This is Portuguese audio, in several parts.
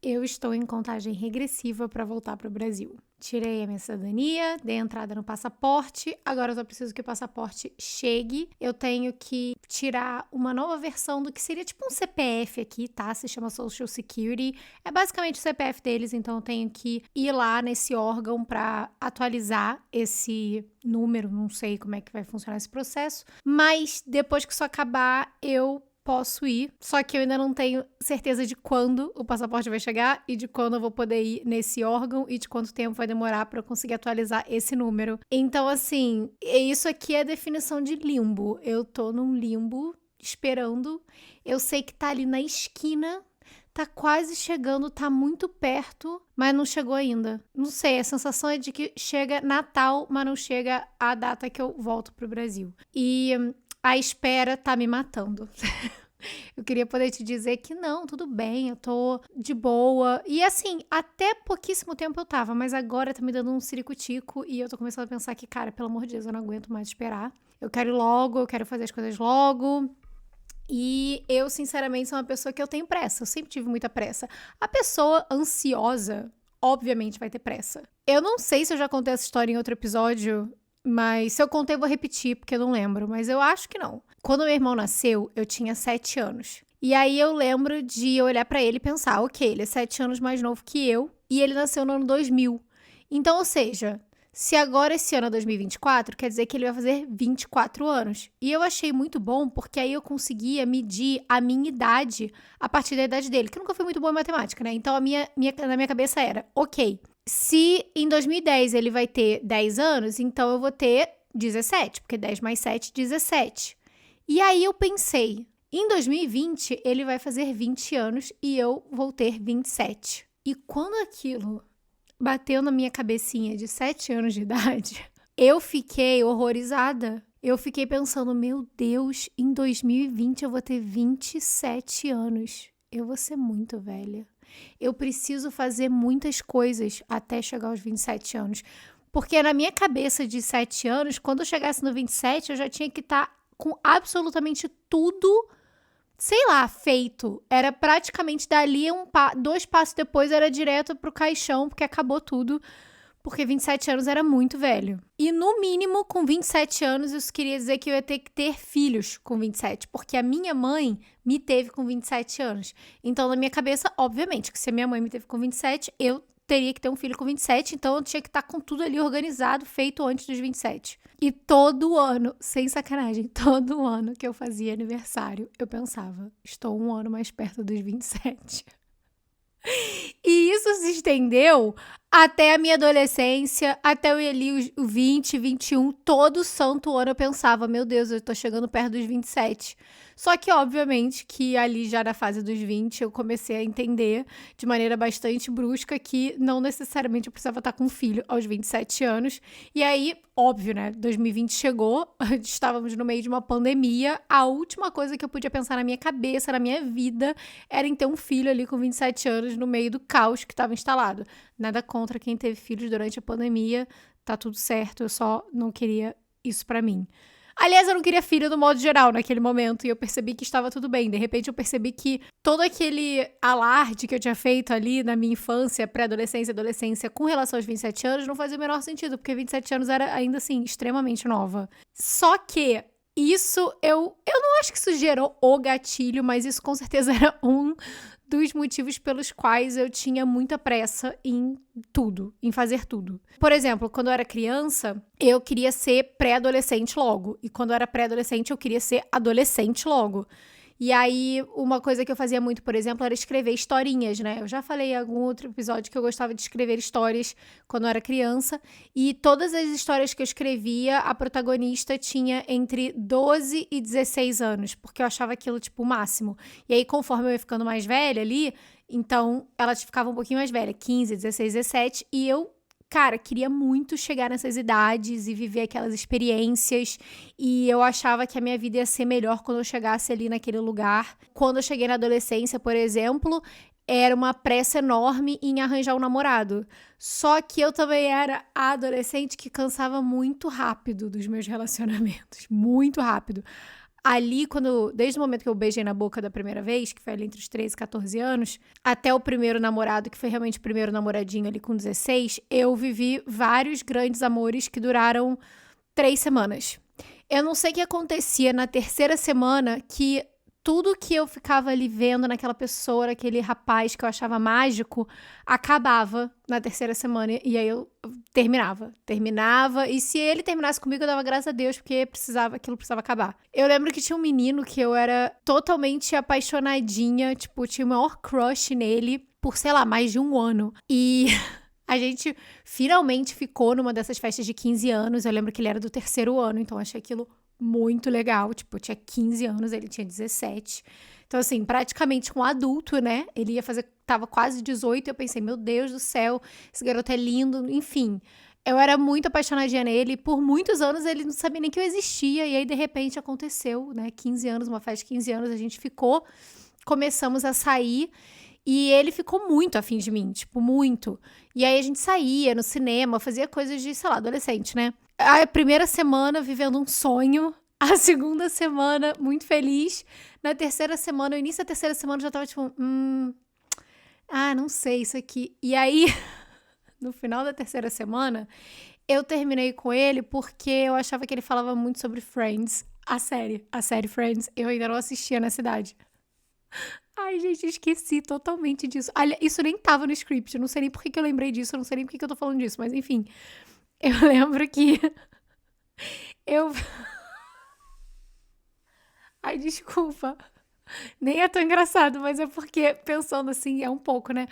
eu estou em contagem regressiva para voltar para o Brasil. Tirei a minha cidadania, dei entrada no passaporte, agora eu só preciso que o passaporte chegue. Eu tenho que tirar uma nova versão do que seria tipo um CPF aqui, tá? Se chama Social Security. É basicamente o CPF deles, então eu tenho que ir lá nesse órgão para atualizar esse número, não sei como é que vai funcionar esse processo. Mas depois que isso acabar, eu posso ir, só que eu ainda não tenho certeza de quando o passaporte vai chegar e de quando eu vou poder ir nesse órgão e de quanto tempo vai demorar para eu conseguir atualizar esse número. Então, assim, isso aqui é a definição de limbo. Eu tô num limbo esperando. Eu sei que tá ali na esquina, tá quase chegando, tá muito perto, mas não chegou ainda. Não sei, a sensação é de que chega Natal, mas não chega a data que eu volto pro Brasil. E a espera tá me matando. Eu queria poder te dizer que não, tudo bem, eu tô de boa. E assim, até pouquíssimo tempo eu tava, mas agora tá me dando um ciricutico e eu tô começando a pensar que, cara, pelo amor de Deus, eu não aguento mais esperar. Eu quero ir logo, eu quero fazer as coisas logo. E eu, sinceramente, sou uma pessoa que eu tenho pressa. Eu sempre tive muita pressa. A pessoa ansiosa, obviamente, vai ter pressa. Eu não sei se eu já contei essa história em outro episódio, mas se eu contei, eu vou repetir, porque eu não lembro. Mas eu acho que não. Quando meu irmão nasceu, eu tinha 7 anos. E aí eu lembro de olhar pra ele e pensar, ok, ele é 7 anos mais novo que eu, e ele nasceu no ano 2000. Então, ou seja, se agora esse ano é 2024, quer dizer que ele vai fazer 24 anos. E eu achei muito bom, porque aí eu conseguia medir a minha idade a partir da idade dele, que eu nunca fui muito boa em matemática, né? Então, na minha cabeça era, ok, se em 2010 ele vai ter 10 anos, então eu vou ter 17, porque 10 mais 7, 17. E aí eu pensei, em 2020 ele vai fazer 20 anos e eu vou ter 27. E quando aquilo bateu na minha cabecinha de 7 anos de idade, eu fiquei horrorizada. Eu fiquei pensando, meu Deus, em 2020 eu vou ter 27 anos. Eu vou ser muito velha. Eu preciso fazer muitas coisas até chegar aos 27 anos. Porque na minha cabeça de 7 anos, quando eu chegasse no 27, eu já tinha que estar com absolutamente tudo, sei lá, feito. Era praticamente dali, 2 passos depois, era direto pro caixão, porque acabou tudo. Porque 27 anos era muito velho. E no mínimo, com 27 anos, isso queria dizer que eu ia ter que ter filhos com 27. Porque a minha mãe me teve com 27 anos. Então, na minha cabeça, obviamente, que se a minha mãe me teve com 27, eu teria que ter um filho com 27, então eu tinha que estar com tudo ali organizado, feito antes dos 27. E todo ano, sem sacanagem, todo ano que eu fazia aniversário, eu pensava, estou um ano mais perto dos 27. E isso se estendeu até a minha adolescência, até eu ir ali os 20, 21, todo santo ano eu pensava, meu Deus, eu tô chegando perto dos 27. Só que, obviamente, que ali já na fase dos 20, eu comecei a entender de maneira bastante brusca que não necessariamente eu precisava estar com um filho aos 27 anos. E aí, óbvio, né, 2020 chegou, estávamos no meio de uma pandemia, a última coisa que eu podia pensar na minha cabeça, na minha vida, era em ter um filho ali com 27 anos no meio do caos que estava instalado. Nada contra quem teve filhos durante a pandemia, tá tudo certo, eu só não queria isso pra mim. Aliás, eu não queria filho no modo geral naquele momento e eu percebi que estava tudo bem. De repente eu percebi que todo aquele alarde que eu tinha feito ali na minha infância, pré-adolescência, adolescência, com relação aos 27 anos, não fazia o menor sentido, porque 27 anos era ainda assim extremamente nova. Só que isso, eu não acho que isso gerou o gatilho, mas isso com certeza era um dos motivos pelos quais eu tinha muita pressa em tudo, em fazer tudo. Por exemplo, quando eu era criança, eu queria ser pré-adolescente logo. E quando eu era pré-adolescente, eu queria ser adolescente logo. E aí, uma coisa que eu fazia muito, por exemplo, era escrever historinhas, né? Eu já falei em algum outro episódio que eu gostava de escrever histórias quando eu era criança. E todas as histórias que eu escrevia, a protagonista tinha entre 12 e 16 anos, porque eu achava aquilo, tipo, o máximo. E aí, conforme eu ia ficando mais velha ali, então, ela ficava um pouquinho mais velha, 15, 16, 17, e eu, cara, queria muito chegar nessas idades e viver aquelas experiências, e eu achava que a minha vida ia ser melhor quando eu chegasse ali naquele lugar. Quando eu cheguei na adolescência, por exemplo, era uma pressa enorme em arranjar um namorado. Só que eu também era a adolescente que cansava muito rápido dos meus relacionamentos, muito rápido. ali, desde o momento que eu beijei na boca da primeira vez, que foi ali entre os 13 e 14 anos, até o primeiro namorado, que foi realmente o primeiro namoradinho ali com 16, eu vivi vários grandes amores que duraram 3 semanas. Eu não sei o que acontecia na terceira semana que tudo que eu ficava ali vendo naquela pessoa, naquele rapaz que eu achava mágico, acabava na terceira semana e aí eu terminava, e se ele terminasse comigo eu dava graças a Deus, porque aquilo precisava acabar. Eu lembro que tinha um menino que eu era totalmente apaixonadinha, tipo, tinha o maior crush nele por, sei lá, mais de um ano. E a gente finalmente ficou numa dessas festas de 15 anos. Eu lembro que ele era do terceiro ano, então eu achei aquilo muito legal. Tipo, eu tinha 15 anos, ele tinha 17. Então, assim, praticamente um adulto, né? Ele tava quase 18, e eu pensei, meu Deus do céu, esse garoto é lindo, enfim. Eu era muito apaixonadinha nele, e por muitos anos ele não sabia nem que eu existia, e aí, de repente, aconteceu, né? 15 anos, uma festa de 15 anos, a gente ficou, começamos a sair, e ele ficou muito afim de mim, tipo, muito. E aí a gente saía no cinema, fazia coisas de, sei lá, adolescente, né? A primeira semana vivendo um sonho, a segunda semana muito feliz, na terceira semana, no início da terceira semana eu já tava tipo, não sei isso aqui. E aí, no final da terceira semana, eu terminei com ele porque eu achava que ele falava muito sobre Friends, a série Friends, eu ainda não assistia na cidade. Ai, gente, esqueci totalmente disso. Isso nem tava no script, eu não sei nem por que eu lembrei disso, eu não sei nem por que eu tô falando disso, mas enfim. Eu lembro que eu... Ai, desculpa. Nem é tão engraçado, mas é porque, pensando assim, é um pouco, né?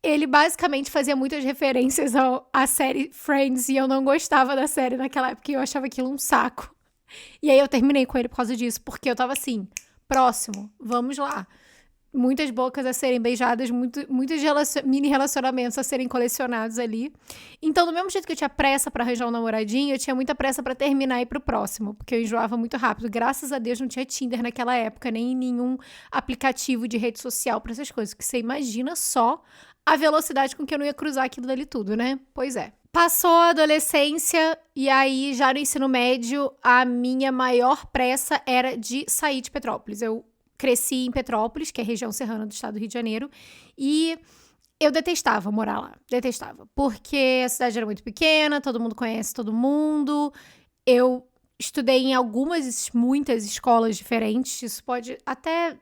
Ele basicamente fazia muitas referências à série Friends e eu não gostava da série naquela época e eu achava aquilo um saco. E aí eu terminei com ele por causa disso, porque eu tava assim, próximo, vamos lá. Muitas bocas a serem beijadas, muitos mini relacionamentos a serem colecionados ali. Então, do mesmo jeito que eu tinha pressa pra arranjar um namoradinho, eu tinha muita pressa pra terminar e ir pro próximo, porque eu enjoava muito rápido. Graças a Deus não tinha Tinder naquela época, nem nenhum aplicativo de rede social pra essas coisas, que você imagina só a velocidade com que eu não ia cruzar aquilo dali tudo, né? Pois é. Passou a adolescência e aí, já no ensino médio, a minha maior pressa era de sair de Petrópolis. Eu cresci em Petrópolis, que é a região serrana do estado do Rio de Janeiro, e eu detestava morar lá, detestava, porque a cidade era muito pequena, todo mundo conhece todo mundo, eu estudei em muitas escolas diferentes, isso pode até...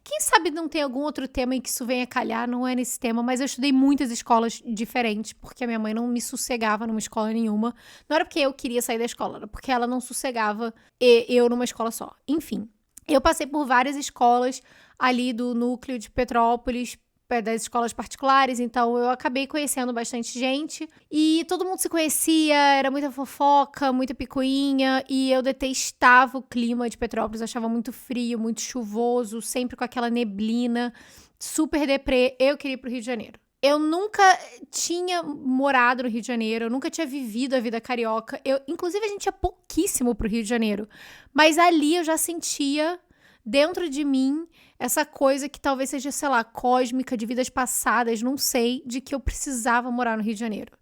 Quem sabe não tem algum outro tema em que isso venha calhar, não é nesse tema, mas eu estudei muitas escolas diferentes, porque a minha mãe não me sossegava numa escola nenhuma. Não era porque eu queria sair da escola, era porque ela não sossegava eu numa escola só. Enfim, eu passei por várias escolas ali do núcleo de Petrópolis, das escolas particulares, então eu acabei conhecendo bastante gente e todo mundo se conhecia, era muita fofoca, muita picuinha e eu detestava o clima de Petrópolis, achava muito frio, muito chuvoso, sempre com aquela neblina, super deprê. Eu queria ir pro Rio de Janeiro. Eu nunca tinha morado no Rio de Janeiro, eu nunca tinha vivido a vida carioca. Inclusive, a gente ia pouquíssimo pro Rio de Janeiro. Mas ali eu já sentia, dentro de mim, essa coisa que talvez seja, sei lá, cósmica, de vidas passadas, não sei, de que eu precisava morar no Rio de Janeiro.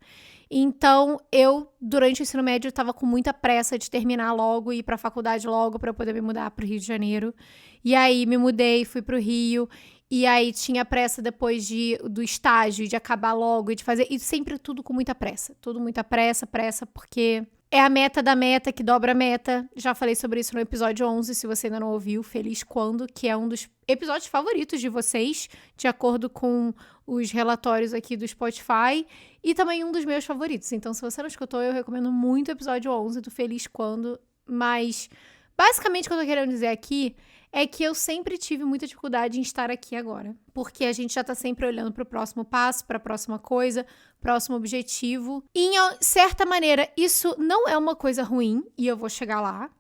Então, durante o ensino médio, estava com muita pressa de terminar logo e ir para a faculdade logo para eu poder me mudar para o Rio de Janeiro. E aí, me mudei, fui para o Rio. E aí, tinha pressa depois do estágio, de acabar logo e de fazer... E sempre tudo com muita pressa. Tudo muita pressa, porque... É a meta da meta que dobra a meta. Já falei sobre isso no episódio 11, se você ainda não ouviu. Feliz Quando, que é um dos episódios favoritos de vocês, de acordo com os relatórios aqui do Spotify. E também um dos meus favoritos. Então, se você não escutou, eu recomendo muito o episódio 11 do Feliz Quando. Mas, basicamente, o que eu tô querendo dizer aqui é que eu sempre tive muita dificuldade em estar aqui agora. Porque a gente já tá sempre olhando pro próximo passo, pra próxima coisa, próximo objetivo. E, em certa maneira, isso não é uma coisa ruim, e eu vou chegar lá.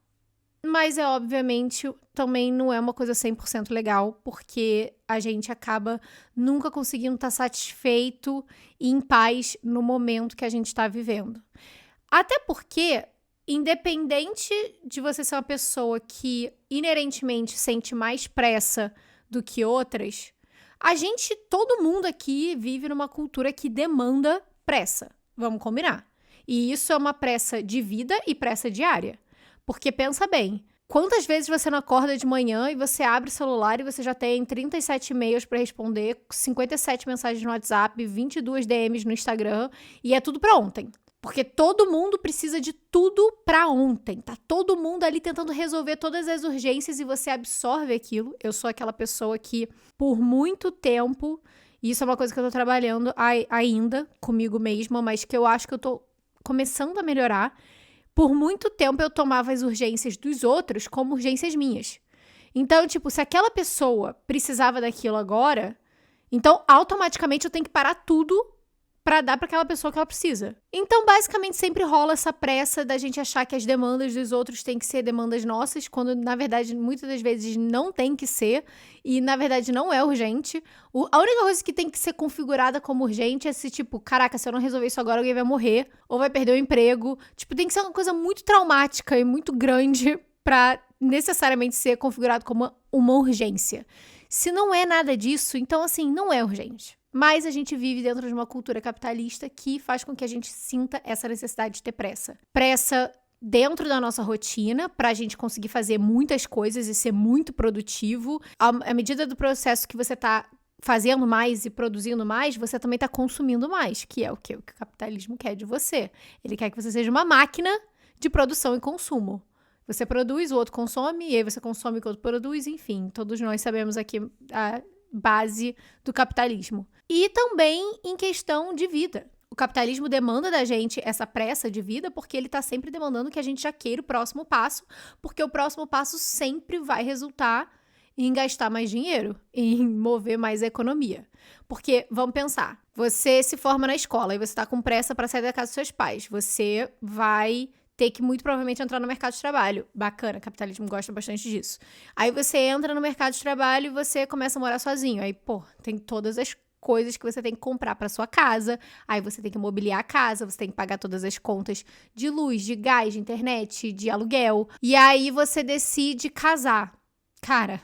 Mas, obviamente, também não é uma coisa 100% legal, porque a gente acaba nunca conseguindo estar satisfeito e em paz no momento que a gente tá vivendo. Até porque... Independente de você ser uma pessoa que inerentemente sente mais pressa do que outras, todo mundo aqui vive numa cultura que demanda pressa. Vamos combinar. E isso é uma pressa de vida e pressa diária. Porque pensa bem, Quantas vezes você não acorda de manhã e você abre o celular e você já tem 37 e-mails pra responder, 57 mensagens no WhatsApp, 22 DMs no Instagram e é tudo pra ontem. Porque todo mundo precisa de tudo pra ontem. Tá todo mundo ali tentando resolver todas as urgências e você absorve aquilo. Eu sou aquela pessoa que, por muito tempo, e isso é uma coisa que eu tô trabalhando ainda comigo mesma, mas que eu acho que eu tô começando a melhorar. Por muito tempo eu tomava as urgências dos outros como urgências minhas. Então, tipo, se aquela pessoa precisava daquilo agora, então automaticamente eu tenho que parar tudo pra dar pra aquela pessoa que ela precisa. Então, basicamente, sempre rola essa pressa da gente achar que as demandas dos outros têm que ser demandas nossas, quando, na verdade, muitas das vezes não tem que ser, e, na verdade, não é urgente. A única coisa que tem que ser configurada como urgente é se, tipo, caraca, se eu não resolver isso agora, alguém vai morrer, ou vai perder o emprego. Tipo, tem que ser uma coisa muito traumática e muito grande pra necessariamente ser configurado como uma urgência. Se não é nada disso, então, assim, não é urgente. Mas a gente vive dentro de uma cultura capitalista que faz com que a gente sinta essa necessidade de ter pressa. Pressa dentro da nossa rotina, pra gente conseguir fazer muitas coisas e ser muito produtivo. À medida do processo que você tá fazendo mais e produzindo mais, você também tá consumindo mais, que é o que o capitalismo quer de você. Ele quer que você seja uma máquina de produção e consumo. Você produz, o outro consome, e aí você consome o que o outro produz, enfim. Todos nós sabemos aqui a base do capitalismo. E também em questão de vida. O capitalismo demanda da gente essa pressa de vida porque ele tá sempre demandando que a gente já queira o próximo passo, porque o próximo passo sempre vai resultar em gastar mais dinheiro, em mover mais a economia. Porque, vamos pensar, você se forma na escola e você tá com pressa para sair da casa dos seus pais. Você vai ter que muito provavelmente entrar no mercado de trabalho. Bacana, o capitalismo gosta bastante disso. Aí você entra no mercado de trabalho e você começa a morar sozinho. Aí, pô, tem todas as coisas que você tem que comprar para sua casa. Aí você tem que mobiliar a casa, você tem que pagar todas as contas de luz, de gás, de internet, de aluguel. E aí você decide casar. Cara,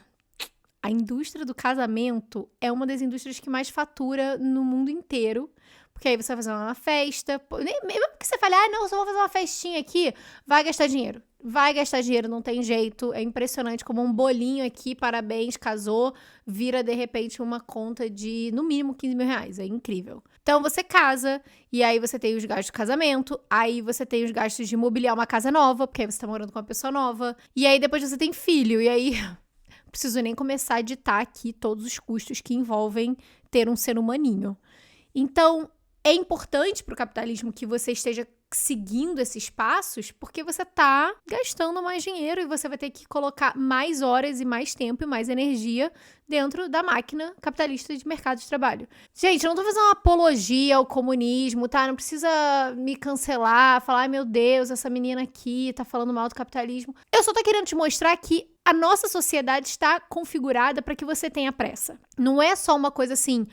a indústria do casamento é uma das indústrias que mais fatura no mundo inteiro. Porque aí você vai fazer uma festa. Mesmo que você fale, não, só vou fazer uma festinha aqui, vai gastar dinheiro. Vai gastar dinheiro, não tem jeito. É impressionante como um bolinho aqui, parabéns, casou, vira de repente uma conta de, no mínimo, 15 mil reais. É incrível. Então você casa, e aí você tem os gastos de casamento, aí você tem os gastos de mobiliar uma casa nova, porque aí você tá morando com uma pessoa nova. E aí depois você tem filho, e aí não preciso nem começar a ditar aqui todos os custos que envolvem ter um ser humaninho. Então, é importante para o capitalismo que você esteja seguindo esses passos, porque você tá gastando mais dinheiro e você vai ter que colocar mais horas e mais tempo e mais energia dentro da máquina capitalista de mercado de trabalho. Gente, eu não tô fazendo uma apologia ao comunismo, tá? Não precisa me cancelar, falar, ai meu Deus, essa menina aqui tá falando mal do capitalismo. Eu só tô querendo te mostrar que a nossa sociedade está configurada para que você tenha pressa. Não é só uma coisa assim,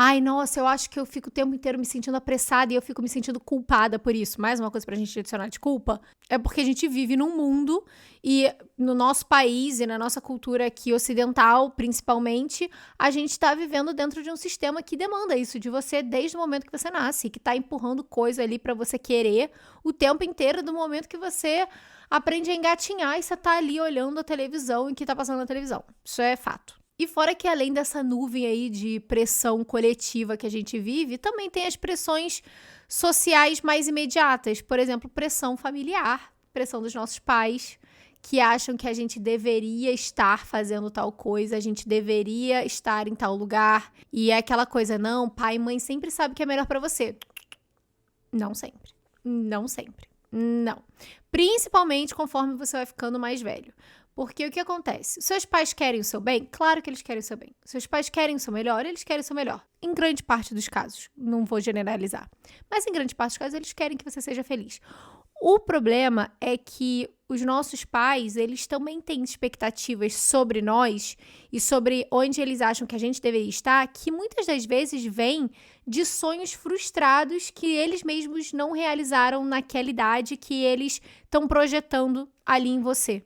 ai, nossa, eu acho que eu fico o tempo inteiro me sentindo apressada e eu fico me sentindo culpada por isso. Mais uma coisa pra gente adicionar de culpa. É porque a gente vive num mundo e no nosso país e na nossa cultura aqui ocidental, principalmente, a gente tá vivendo dentro de um sistema que demanda isso de você desde o momento que você nasce, que tá empurrando coisa ali pra você querer o tempo inteiro do momento que você aprende a engatinhar e você tá ali olhando a televisão e o que tá passando na televisão. Isso é fato. E fora que além dessa nuvem aí de pressão coletiva que a gente vive, também tem as pressões sociais mais imediatas. Por exemplo, pressão familiar, pressão dos nossos pais, que acham que a gente deveria estar fazendo tal coisa, a gente deveria estar em tal lugar. E é aquela coisa, não, pai e mãe sempre sabem o que é melhor pra você. Não sempre. Não sempre. Não. Principalmente conforme você vai ficando mais velho. Porque o que acontece? Seus pais querem o seu bem? Claro que eles querem o seu bem. Seus pais querem o seu melhor? Eles querem o seu melhor. Em grande parte dos casos. Não vou generalizar. Mas em grande parte dos casos, eles querem que você seja feliz. O problema é que os nossos pais, eles também têm expectativas sobre nós e sobre onde eles acham que a gente deveria estar, que muitas das vezes vêm de sonhos frustrados que eles mesmos não realizaram naquela idade que eles estão projetando ali em você.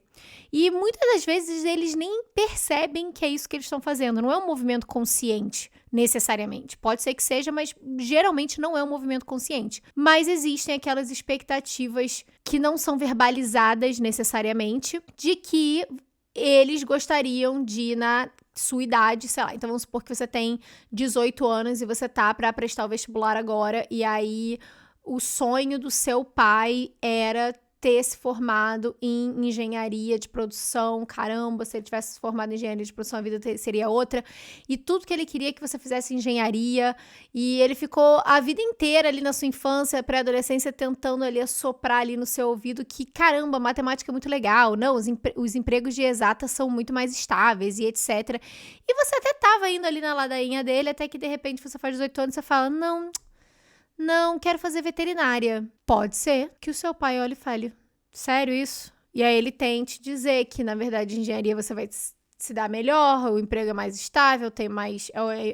E muitas das vezes eles nem percebem que é isso que eles estão fazendo, não é um movimento consciente. necessariamente. Pode ser que seja, mas geralmente não é um movimento consciente. Mas existem aquelas expectativas que não são verbalizadas necessariamente, de que eles gostariam de, na sua idade, sei lá, então vamos supor que você tem 18 anos e você tá pra prestar o vestibular agora, e aí o sonho do seu pai era ter se formado em engenharia de produção. Caramba, se ele tivesse se formado em engenharia de produção, a vida seria outra. E tudo que ele queria é que você fizesse engenharia. E ele ficou a vida inteira ali na sua infância, pré-adolescência, tentando ali assoprar ali no seu ouvido que, caramba, matemática é muito legal. Não, os empregos de exatas são muito mais estáveis e etc. E você até tava indo ali na ladainha dele, até que de repente você faz 18 anos e você fala, não, quero fazer veterinária. Pode ser que o seu pai olhe e fale, sério isso? E aí ele tente dizer que, na verdade, engenharia você vai se dar melhor, o emprego é mais estável, tem mais,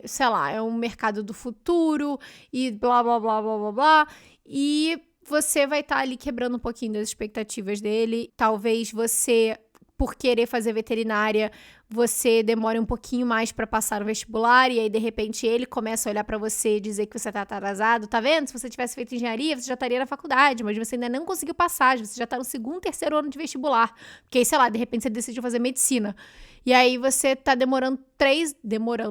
sei lá, é um mercado do futuro e blá, blá, blá, blá, blá, blá. E você vai estar ali quebrando um pouquinho das expectativas dele. Talvez você, por querer fazer veterinária, você demore um pouquinho mais pra passar no vestibular, e aí, de repente, ele começa a olhar pra você e dizer que você tá atrasado. Tá vendo? Se você tivesse feito engenharia, você já estaria na faculdade, mas você ainda não conseguiu passar, você já tá no 2º, 3º ano de vestibular. Porque aí, sei lá, de repente você decidiu fazer medicina. E aí você tá demorando,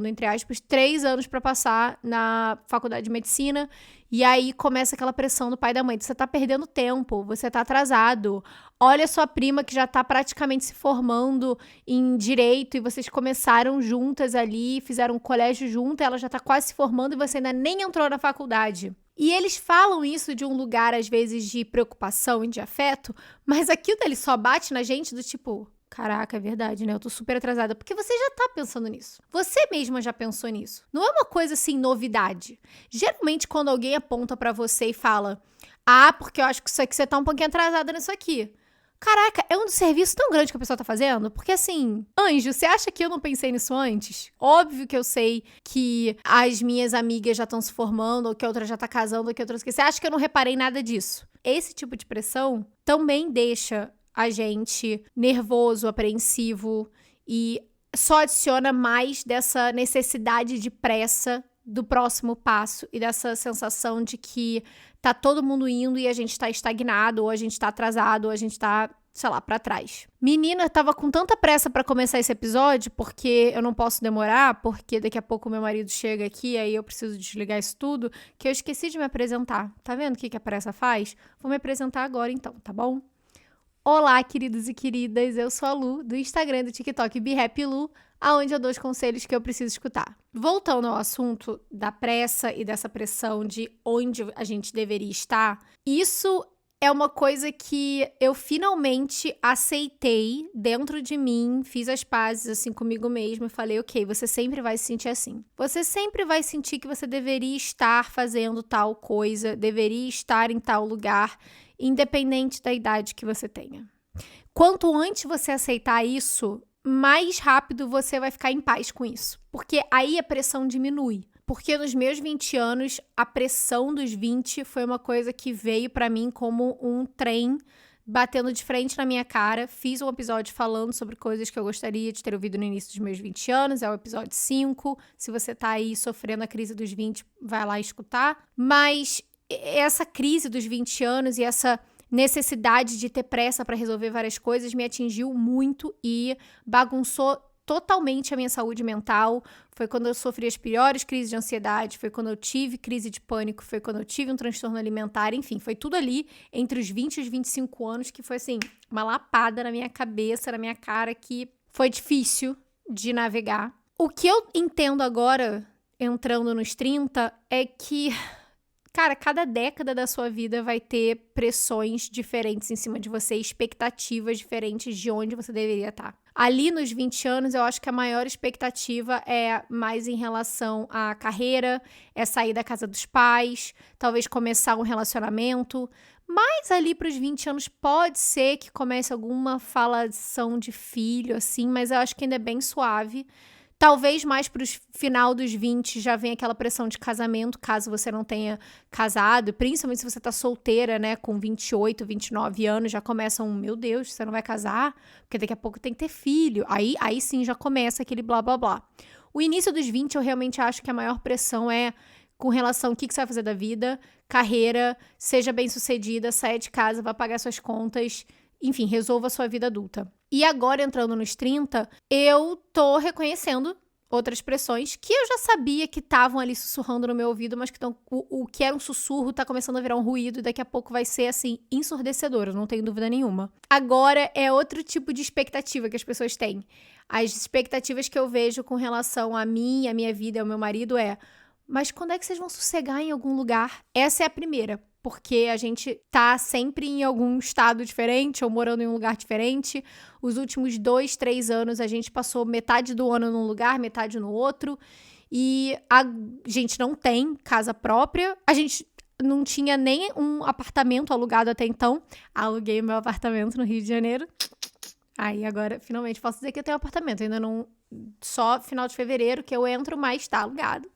entre aspas, 3 anos pra passar na faculdade de medicina, e aí começa aquela pressão do pai e da mãe. Você tá perdendo tempo, você tá atrasado. Olha sua prima que já tá praticamente se formando em direito, e vocês começaram juntas ali, fizeram um colégio junto, ela já tá quase se formando e você ainda nem entrou na faculdade. E eles falam isso de um lugar, às vezes, de preocupação e de afeto, mas aquilo ali só bate na gente do tipo, caraca, é verdade, né? Eu tô super atrasada, porque você já tá pensando nisso. Você mesma já pensou nisso. Não é uma coisa, assim, novidade. Geralmente, quando alguém aponta pra você e fala, porque eu acho que isso aqui você tá um pouquinho atrasada nisso aqui. Caraca, é um serviço tão grande que a pessoa tá fazendo? Porque assim, Anjo, você acha que eu não pensei nisso antes? Óbvio que eu sei que as minhas amigas já estão se formando, ou que a outra já tá casando, ou que a outra... Você acha que eu não reparei nada disso? Esse tipo de pressão também deixa a gente nervoso, apreensivo, e só adiciona mais dessa necessidade de pressa do próximo passo e dessa sensação de que tá todo mundo indo e a gente tá estagnado, ou a gente tá atrasado, ou a gente tá, sei lá, pra trás. Menina, tava com tanta pressa pra começar esse episódio, porque eu não posso demorar, porque daqui a pouco meu marido chega aqui, aí eu preciso desligar isso tudo, que eu esqueci de me apresentar. Tá vendo o que a pressa faz? Vou me apresentar agora então, tá bom? Olá, queridos e queridas, eu sou a Lu, do Instagram e do TikTok BeHappyLu, aonde eu dou os conselhos que eu preciso escutar. Voltando ao assunto da pressa e dessa pressão de onde a gente deveria estar, isso é uma coisa que eu finalmente aceitei dentro de mim, fiz as pazes assim comigo mesma e falei, ok, você sempre vai se sentir assim. Você sempre vai sentir que você deveria estar fazendo tal coisa, deveria estar em tal lugar, independente da idade que você tenha. Quanto antes você aceitar isso, mais rápido você vai ficar em paz com isso. Porque aí a pressão diminui. Porque nos meus 20 anos, a pressão dos 20 foi uma coisa que veio pra mim como um trem batendo de frente na minha cara. Fiz um episódio falando sobre coisas que eu gostaria de ter ouvido no início dos meus 20 anos. É o episódio 5. Se você tá aí sofrendo a crise dos 20, vai lá escutar. Mas essa crise dos 20 anos e essa necessidade de ter pressa para resolver várias coisas me atingiu muito e bagunçou totalmente a minha saúde mental. Foi quando eu sofri as piores crises de ansiedade, foi quando eu tive crise de pânico, foi quando eu tive um transtorno alimentar, enfim, foi tudo ali entre os 20 e os 25 anos que foi assim, uma lapada na minha cabeça, na minha cara, que foi difícil de navegar. O que eu entendo agora, entrando nos 30, é que, cara, cada década da sua vida vai ter pressões diferentes em cima de você, expectativas diferentes de onde você deveria estar. Ali nos 20 anos, eu acho que a maior expectativa é mais em relação à carreira, é sair da casa dos pais, talvez começar um relacionamento. Mas ali para os 20 anos pode ser que comece alguma falação de filho, assim, mas eu acho que ainda é bem suave. Talvez mais para o final dos 20 já venha aquela pressão de casamento, caso você não tenha casado, principalmente se você tá solteira, né, com 28, 29 anos, já começa meu Deus, você não vai casar? Porque daqui a pouco tem que ter filho. Aí sim já começa aquele blá blá blá. O início dos 20, eu realmente acho que a maior pressão é com relação ao que você vai fazer da vida, carreira, seja bem-sucedida, saia de casa, vá pagar suas contas, enfim, resolva a sua vida adulta. E agora, entrando nos 30, eu tô reconhecendo outras pressões que eu já sabia que estavam ali sussurrando no meu ouvido, mas que o que era um sussurro tá começando a virar um ruído e daqui a pouco vai ser, assim, ensurdecedor, eu não tenho dúvida nenhuma. Agora é outro tipo de expectativa que as pessoas têm. As expectativas que eu vejo com relação a mim, a minha vida e ao meu marido mas quando é que vocês vão sossegar em algum lugar? Essa é a primeira, porque a gente tá sempre em algum estado diferente ou morando em um lugar diferente. Os últimos 2, 3 anos a gente passou metade do ano num lugar, metade no outro. E a gente não tem casa própria. A gente não tinha nem um apartamento alugado até então. Aluguei meu apartamento no Rio de Janeiro. Aí agora, finalmente, posso dizer que eu tenho apartamento. Ainda não... Só final de fevereiro que eu entro, mas tá alugado.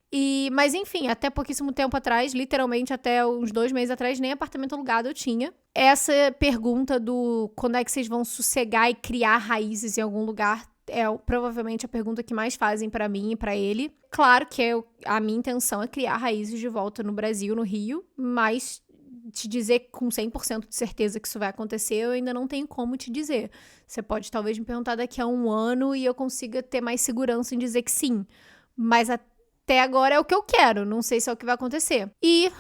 Mas enfim, até pouquíssimo tempo atrás, literalmente até uns 2 meses atrás, nem apartamento alugado eu tinha. Essa pergunta do quando é que vocês vão sossegar e criar raízes em algum lugar é provavelmente a pergunta que mais fazem pra mim e pra ele. Claro que a minha intenção é criar raízes de volta no Brasil, no Rio, mas te dizer com 100% de certeza que isso vai acontecer, eu ainda não tenho como te dizer. Você pode talvez me perguntar daqui a 1 ano e eu consiga ter mais segurança em dizer que sim. Mas até agora é o que eu quero, não sei se é o que vai acontecer. E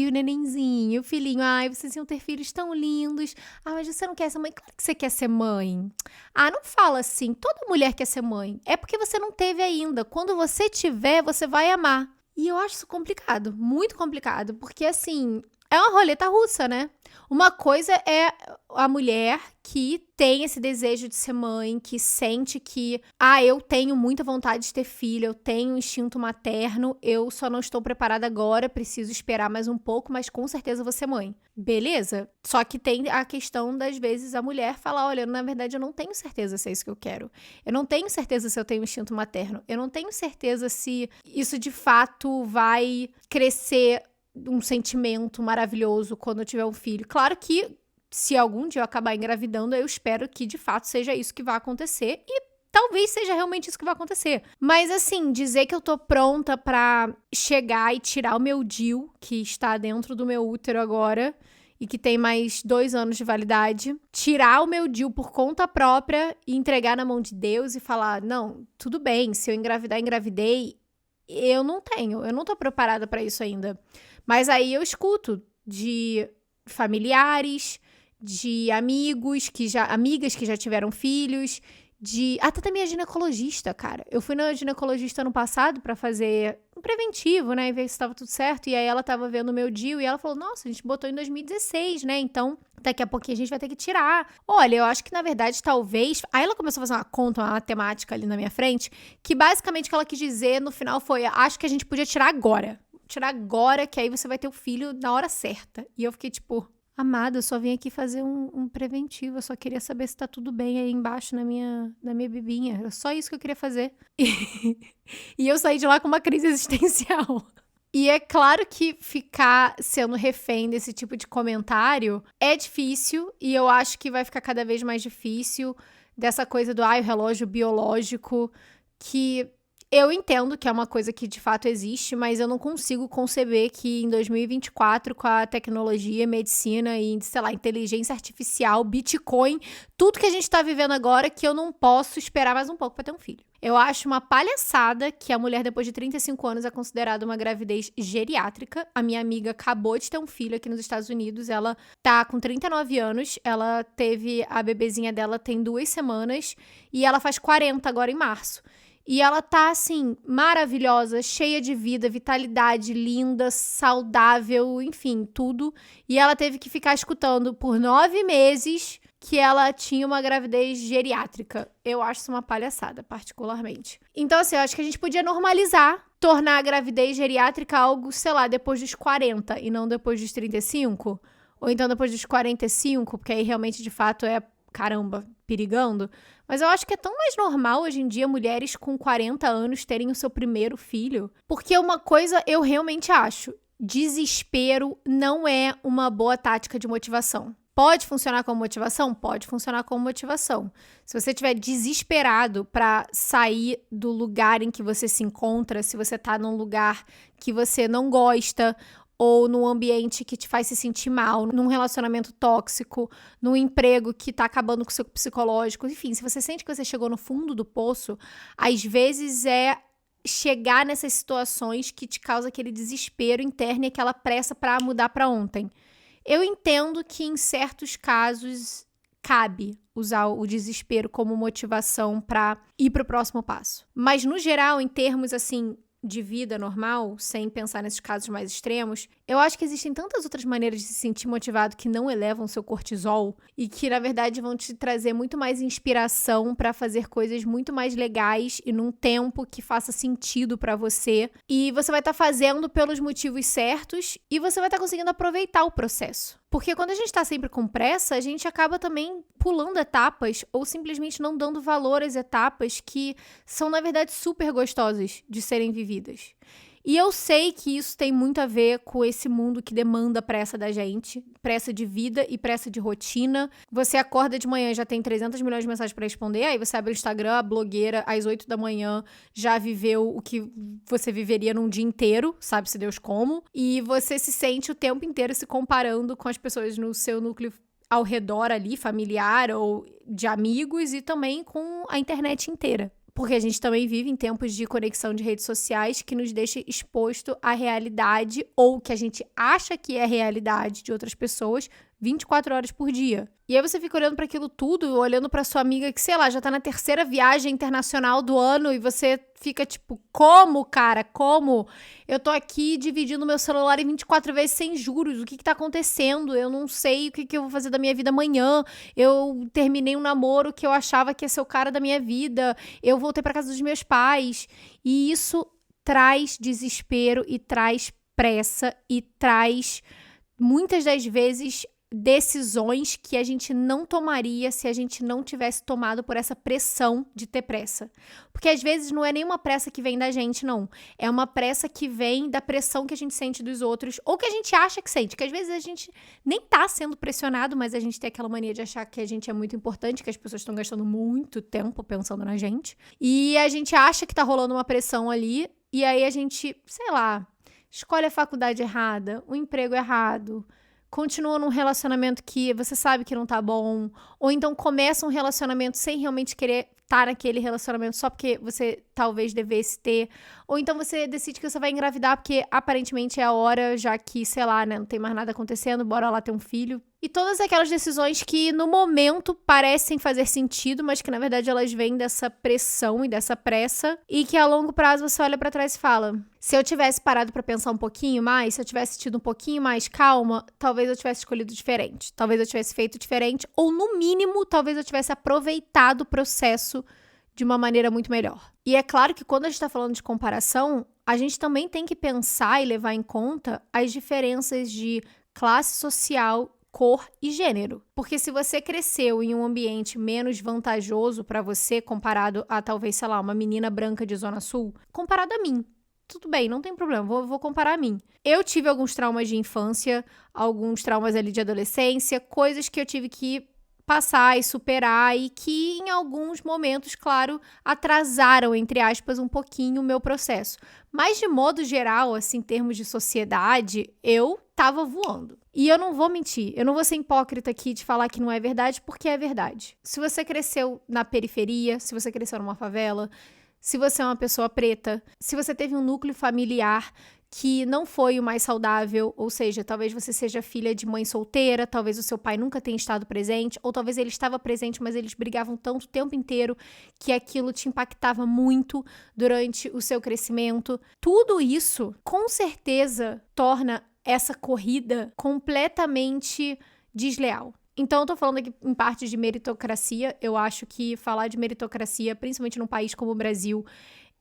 o nenenzinho, o filhinho, ai, vocês iam ter filhos tão lindos. Ah, mas você não quer ser mãe? Claro que você quer ser mãe. Ah, não fala assim, toda mulher quer ser mãe. É porque você não teve ainda. Quando você tiver, você vai amar. E eu acho isso complicado, muito complicado, porque assim, é uma roleta russa, né? Uma coisa é a mulher que tem esse desejo de ser mãe, que sente que, eu tenho muita vontade de ter filho, eu tenho um instinto materno, eu só não estou preparada agora, preciso esperar mais um pouco, mas com certeza vou ser mãe. Beleza? Só que tem a questão das vezes a mulher falar, olha, na verdade eu não tenho certeza se é isso que eu quero. Eu não tenho certeza se eu tenho um instinto materno. Eu não tenho certeza se isso de fato vai crescer um sentimento maravilhoso quando eu tiver um filho. Claro que se algum dia eu acabar engravidando, eu espero que de fato seja isso que vai acontecer e talvez seja realmente isso que vai acontecer. Mas assim, dizer que eu tô pronta pra chegar e tirar o meu DIU, que está dentro do meu útero agora e que tem mais 2 anos de validade, tirar o meu DIU por conta própria e entregar na mão de Deus e falar, não, tudo bem, se eu engravidar, engravidei, eu não tô preparada pra isso ainda. Mas aí eu escuto de familiares, de amigas que já tiveram filhos, até da minha ginecologista, cara. Eu fui na ginecologista ano passado pra fazer um preventivo, né, e ver se tava tudo certo, e aí ela tava vendo o meu DIU e ela falou, nossa, a gente botou em 2016, né, então daqui a pouquinho a gente vai ter que tirar. Olha, eu acho que na verdade talvez... Aí ela começou a fazer uma conta, uma matemática ali na minha frente, que basicamente o que ela quis dizer no final foi, acho que a gente podia tirar agora, que aí você vai ter o filho na hora certa. E eu fiquei tipo, amada, eu só vim aqui fazer um preventivo, eu só queria saber se tá tudo bem aí embaixo na minha bebinha. Era só isso que eu queria fazer. E eu saí de lá com uma crise existencial. E é claro que ficar sendo refém desse tipo de comentário é difícil, e eu acho que vai ficar cada vez mais difícil dessa coisa do, o relógio biológico, que... Eu entendo que é uma coisa que de fato existe, mas eu não consigo conceber que em 2024, com a tecnologia, medicina e, sei lá, inteligência artificial, Bitcoin, tudo que a gente tá vivendo agora, que eu não posso esperar mais um pouco pra ter um filho. Eu acho uma palhaçada que a mulher, depois de 35 anos, é considerada uma gravidez geriátrica. A minha amiga acabou de ter um filho aqui nos Estados Unidos, ela tá com 39 anos, ela teve a bebezinha dela tem 2 semanas, e ela faz 40 agora em março. E ela tá, assim, maravilhosa, cheia de vida, vitalidade, linda, saudável, enfim, tudo. E ela teve que ficar escutando por 9 meses que ela tinha uma gravidez geriátrica. Eu acho isso uma palhaçada, particularmente. Então, assim, eu acho que a gente podia normalizar, tornar a gravidez geriátrica algo, sei lá, depois dos 40 e não depois dos 35. Ou então depois dos 45, porque aí realmente, de fato, caramba, perigando. Mas eu acho que é tão mais normal hoje em dia mulheres com 40 anos terem o seu primeiro filho. Porque uma coisa eu realmente acho, desespero não é uma boa tática de motivação. Pode funcionar como motivação? Pode funcionar como motivação. Se você estiver desesperado para sair do lugar em que você se encontra, se você tá num lugar que você não gosta, ou num ambiente que te faz se sentir mal, num relacionamento tóxico, num emprego que tá acabando com o seu psicológico, enfim, se você sente que você chegou no fundo do poço, às vezes é chegar nessas situações que te causa aquele desespero interno e aquela pressa para mudar para ontem. Eu entendo que em certos casos cabe usar o desespero como motivação para ir para o próximo passo. Mas no geral, em termos assim de vida normal, sem pensar nesses casos mais extremos, eu acho que existem tantas outras maneiras de se sentir motivado que não elevam seu cortisol e que, na verdade, vão te trazer muito mais inspiração para fazer coisas muito mais legais e num tempo que faça sentido para você. E você vai estar fazendo pelos motivos certos e você vai estar conseguindo aproveitar o processo. Porque quando a gente tá sempre com pressa, a gente acaba também pulando etapas ou simplesmente não dando valor às etapas que são, na verdade, super gostosas de serem vividas. E eu sei que isso tem muito a ver com esse mundo que demanda pressa da gente, pressa de vida e pressa de rotina. Você acorda de manhã e já tem 300 milhões de mensagens para responder, aí você abre o Instagram, a blogueira, às 8 da manhã, já viveu o que você viveria num dia inteiro, sabe-se Deus como, e você se sente o tempo inteiro se comparando com as pessoas no seu núcleo ao redor ali, familiar ou de amigos, e também com a internet inteira. Porque a gente também vive em tempos de conexão de redes sociais que nos deixa exposto à realidade ou que a gente acha que é a realidade de outras pessoas 24 horas por dia. E aí você fica olhando para aquilo tudo, olhando para sua amiga que, sei lá, já tá na 3ª viagem internacional do ano e você fica tipo, como, cara? Como? Eu tô aqui dividindo meu celular em 24 vezes sem juros. O que tá acontecendo? Eu não sei o que eu vou fazer da minha vida amanhã. Eu terminei um namoro que eu achava que ia ser o cara da minha vida. Eu voltei para casa dos meus pais. E isso traz desespero e traz pressa e traz, muitas das vezes, decisões que a gente não tomaria se a gente não tivesse tomado por essa pressão de ter pressa. Porque às vezes não é nenhuma pressa que vem da gente, não. É uma pressa que vem da pressão que a gente sente dos outros, ou que a gente acha que sente, que às vezes a gente nem tá sendo pressionado, mas a gente tem aquela mania de achar que a gente é muito importante, que as pessoas estão gastando muito tempo pensando na gente. E a gente acha que tá rolando uma pressão ali, e aí a gente, sei lá, escolhe a faculdade errada, o emprego errado, continua num relacionamento que você sabe que não tá bom, ou então começa um relacionamento sem realmente querer estar naquele relacionamento só porque você talvez devesse ter, ou então você decide que você vai engravidar porque aparentemente é a hora, já que, sei lá, né, não tem mais nada acontecendo, bora lá ter um filho. E todas aquelas decisões que no momento parecem fazer sentido, mas que na verdade elas vêm dessa pressão e dessa pressa, e que a longo prazo você olha pra trás e fala: se eu tivesse parado pra pensar um pouquinho mais, se eu tivesse tido um pouquinho mais calma, talvez eu tivesse escolhido diferente, talvez eu tivesse feito diferente, ou no mínimo, talvez eu tivesse aproveitado o processo de uma maneira muito melhor. E é claro que quando a gente tá falando de comparação, a gente também tem que pensar e levar em conta as diferenças de classe social, cor e gênero. Porque se você cresceu em um ambiente menos vantajoso pra você, comparado a talvez, sei lá, uma menina branca de Zona Sul, comparado a mim, tudo bem, não tem problema, vou comparar a mim. Eu tive alguns traumas de infância, alguns traumas ali de adolescência, coisas que eu tive que passar e superar e que em alguns momentos, claro, atrasaram, entre aspas, um pouquinho o meu processo. Mas de modo geral, assim, em termos de sociedade, eu tava voando. E eu não vou mentir, eu não vou ser hipócrita aqui de falar que não é verdade, porque é verdade. Se você cresceu na periferia, se você cresceu numa favela, se você é uma pessoa preta, se você teve um núcleo familiar que não foi o mais saudável, ou seja, talvez você seja filha de mãe solteira, talvez o seu pai nunca tenha estado presente, ou talvez ele estava presente, mas eles brigavam tanto o tempo inteiro que aquilo te impactava muito durante o seu crescimento. Tudo isso, com certeza, torna essa corrida completamente desleal. Então, eu tô falando aqui em parte de meritocracia. Eu acho que falar de meritocracia, principalmente num país como o Brasil,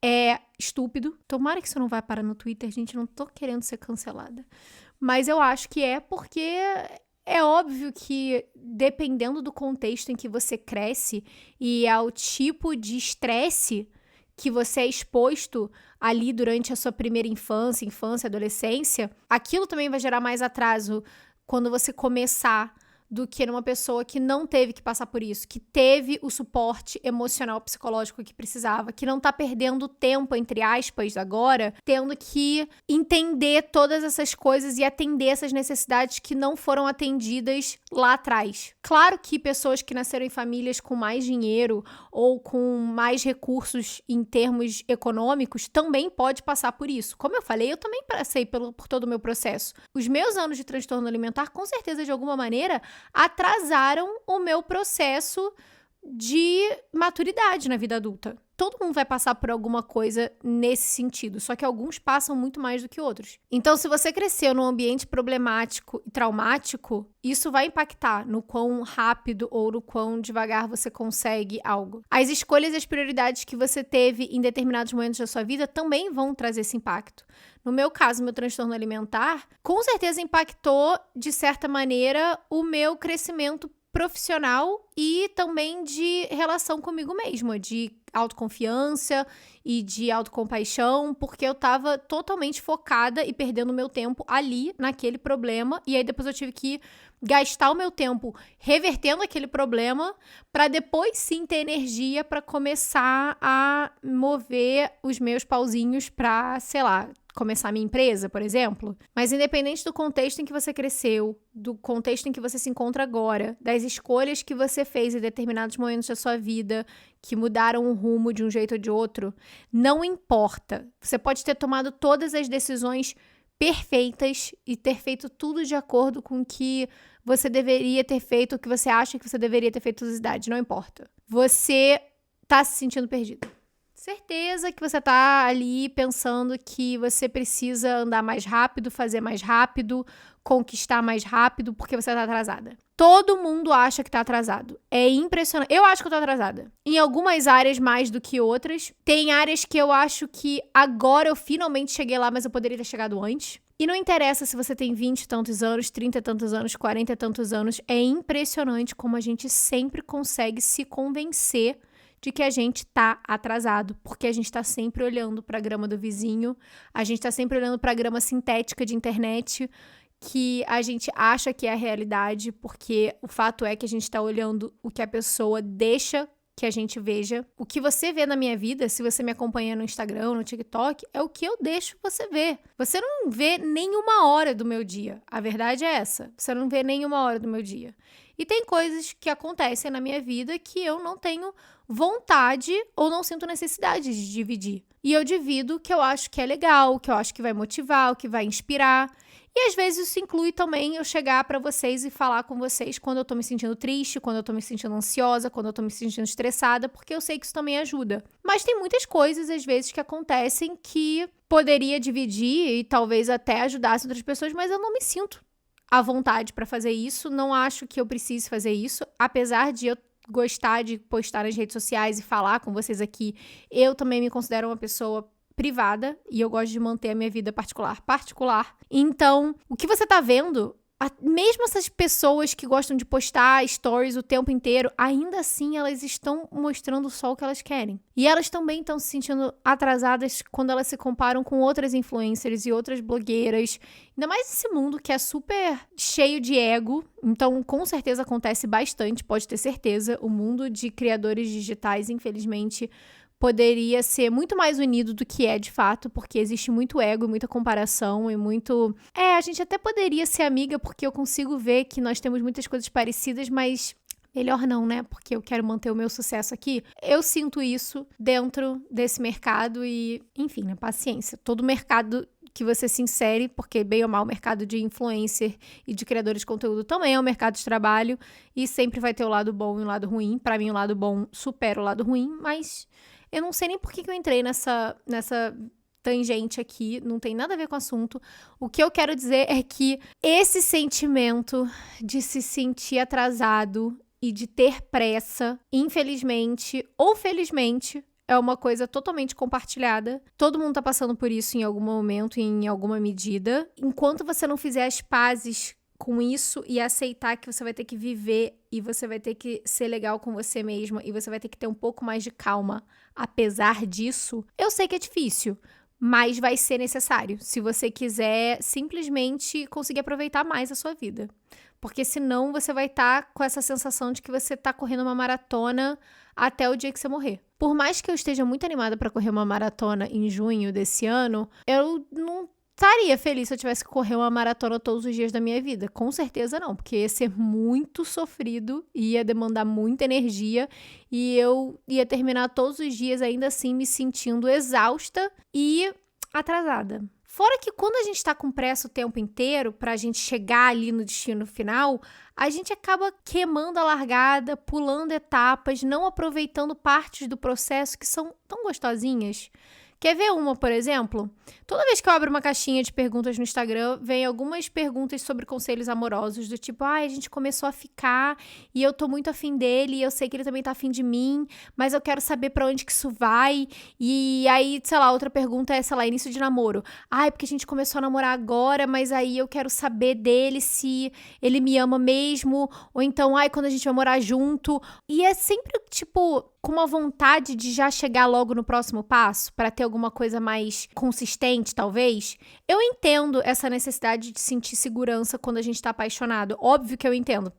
é estúpido. Tomara que isso não vá parar no Twitter, gente. Não tô querendo ser cancelada. Mas eu acho que é porque é óbvio que, dependendo do contexto em que você cresce e ao tipo de estresse que você é exposto ali durante a sua primeira infância, adolescência, aquilo também vai gerar mais atraso quando você começar do que numa pessoa que não teve que passar por isso, que teve o suporte emocional, psicológico que precisava, que não tá perdendo tempo, entre aspas, agora, tendo que entender todas essas coisas e atender essas necessidades que não foram atendidas lá atrás. Claro que pessoas que nasceram em famílias com mais dinheiro ou com mais recursos em termos econômicos também pode passar por isso. Como eu falei, eu também passei por todo o meu processo. Os meus anos de transtorno alimentar, com certeza, de alguma maneira, atrasaram o meu processo de maturidade na vida adulta. Todo mundo vai passar por alguma coisa nesse sentido, só que alguns passam muito mais do que outros. Então, se você cresceu num ambiente problemático e traumático, isso vai impactar no quão rápido ou no quão devagar você consegue algo. As escolhas e as prioridades que você teve em determinados momentos da sua vida também vão trazer esse impacto. No meu caso, meu transtorno alimentar, com certeza impactou, de certa maneira, o meu crescimento profissional e também de relação comigo mesma, de autoconfiança e de autocompaixão, porque eu tava totalmente focada e perdendo meu tempo ali, naquele problema, e aí depois eu tive que gastar o meu tempo revertendo aquele problema para depois sim ter energia para começar a mover os meus pauzinhos para, sei lá, começar a minha empresa, por exemplo. Mas independente do contexto em que você cresceu, do contexto em que você se encontra agora, das escolhas que você fez em determinados momentos da sua vida, que mudaram o rumo de um jeito ou de outro, não importa. Você pode ter tomado todas as decisões perfeitas e ter feito tudo de acordo com o que você deveria ter feito, o que você acha que você deveria ter feito nas idades, não importa. Você tá se sentindo perdido. Certeza que você tá ali pensando que você precisa andar mais rápido, fazer mais rápido, conquistar mais rápido, porque você tá atrasada. Todo mundo acha que tá atrasado. É impressionante. Eu acho que eu tô atrasada. Em algumas áreas mais do que outras. Tem áreas que eu acho que agora eu finalmente cheguei lá, mas eu poderia ter chegado antes. E não interessa se você tem 20 e tantos anos, 30 e tantos anos, 40 e tantos anos. É impressionante como a gente sempre consegue se convencer de que a gente tá atrasado, porque a gente tá sempre olhando pra grama do vizinho, a gente tá sempre olhando pra grama sintética de internet, que a gente acha que é a realidade, porque o fato é que a gente tá olhando o que a pessoa deixa que a gente veja. O que você vê na minha vida, se você me acompanha no Instagram, no TikTok, é o que eu deixo você ver. Você não vê nenhuma hora do meu dia. A verdade é essa. Você não vê nenhuma hora do meu dia. E tem coisas que acontecem na minha vida que eu não tenho vontade ou não sinto necessidade de dividir. E eu divido o que eu acho que é legal, o que eu acho que vai motivar, o que vai inspirar. E às vezes isso inclui também eu chegar pra vocês e falar com vocês quando eu tô me sentindo triste, quando eu tô me sentindo ansiosa, quando eu tô me sentindo estressada, porque eu sei que isso também ajuda. Mas tem muitas coisas, às vezes, que acontecem que poderia dividir e talvez até ajudasse outras pessoas, mas eu não me sinto à vontade pra fazer isso, não acho que eu precise fazer isso, apesar de eu gostar de postar nas redes sociais e falar com vocês aqui, eu também me considero uma pessoa privada e eu gosto de manter a minha vida particular. Então, o que você tá vendo, mesmo essas pessoas que gostam de postar stories o tempo inteiro, ainda assim elas estão mostrando só o que elas querem. E elas também estão se sentindo atrasadas quando elas se comparam com outras influencers e outras blogueiras. Ainda mais esse mundo que é super cheio de ego. Então, com certeza acontece bastante, pode ter certeza. O mundo de criadores digitais, infelizmente, poderia ser muito mais unido do que é de fato, porque existe muito ego e muita comparação e muito... a gente até poderia ser amiga, porque eu consigo ver que nós temos muitas coisas parecidas, mas melhor não, né? Porque eu quero manter o meu sucesso aqui. Eu sinto isso dentro desse mercado e, enfim, né? Paciência. Todo mercado que você se insere, porque bem ou mal o mercado de influencer e de criadores de conteúdo também é um mercado de trabalho e sempre vai ter o lado bom e o lado ruim. Pra mim, o lado bom supera o lado ruim, mas eu não sei nem por que eu entrei nessa tangente aqui, não tem nada a ver com o assunto. O que eu quero dizer é que esse sentimento de se sentir atrasado e de ter pressa, infelizmente ou felizmente, é uma coisa totalmente compartilhada. Todo mundo tá passando por isso em algum momento, em alguma medida. Enquanto você não fizer as pazes com isso e aceitar que você vai ter que viver e você vai ter que ser legal com você mesma e você vai ter que ter um pouco mais de calma, apesar disso, eu sei que é difícil, mas vai ser necessário se você quiser simplesmente conseguir aproveitar mais a sua vida. Porque senão você vai estar com essa sensação de que você está correndo uma maratona até o dia que você morrer. Por mais que eu esteja muito animada para correr uma maratona em junho desse ano, eu não estaria feliz se eu tivesse que correr uma maratona todos os dias da minha vida. Com certeza não, porque ia ser muito sofrido, ia demandar muita energia e eu ia terminar todos os dias ainda assim me sentindo exausta e atrasada. Fora que quando a gente tá com pressa o tempo inteiro pra gente chegar ali no destino final, a gente acaba queimando a largada, pulando etapas, não aproveitando partes do processo que são tão gostosinhas. Quer ver uma, por exemplo? Toda vez que eu abro uma caixinha de perguntas no Instagram, vem algumas perguntas sobre conselhos amorosos, do tipo, a gente começou a ficar e eu tô muito afim dele e eu sei que ele também tá afim de mim, mas eu quero saber pra onde que isso vai. E aí, sei lá, outra pergunta é, sei lá, início de namoro. É porque a gente começou a namorar agora, mas aí eu quero saber dele se ele me ama mesmo, ou então, quando a gente vai morar junto. E é sempre, tipo, com uma vontade de já chegar logo no próximo passo, para ter alguma coisa mais consistente, talvez. Eu entendo essa necessidade de sentir segurança quando a gente tá apaixonado. Óbvio que eu entendo.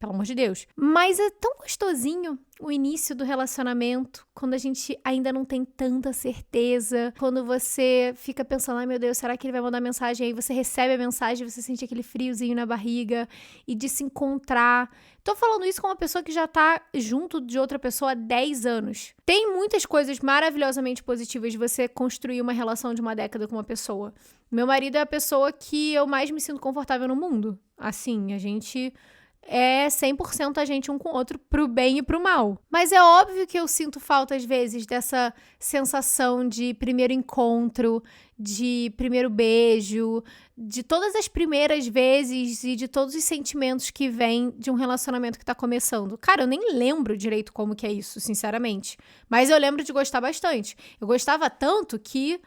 Pelo amor de Deus. Mas é tão gostosinho o início do relacionamento, quando a gente ainda não tem tanta certeza, quando você fica pensando, meu Deus, será que ele vai mandar mensagem? Aí você recebe a mensagem, você sente aquele friozinho na barriga e de se encontrar. Tô falando isso com uma pessoa que já tá junto de outra pessoa há 10 anos. Tem muitas coisas maravilhosamente positivas de você construir uma relação de uma década com uma pessoa. Meu marido é a pessoa que eu mais me sinto confortável no mundo. Assim, a gente é 100% a gente um com o outro, pro bem e pro mal. Mas é óbvio que eu sinto falta, às vezes, dessa sensação de primeiro encontro, de primeiro beijo, de todas as primeiras vezes e de todos os sentimentos que vêm de um relacionamento que tá começando. Cara, eu nem lembro direito como que é isso, sinceramente. Mas eu lembro de gostar bastante. Eu gostava tanto que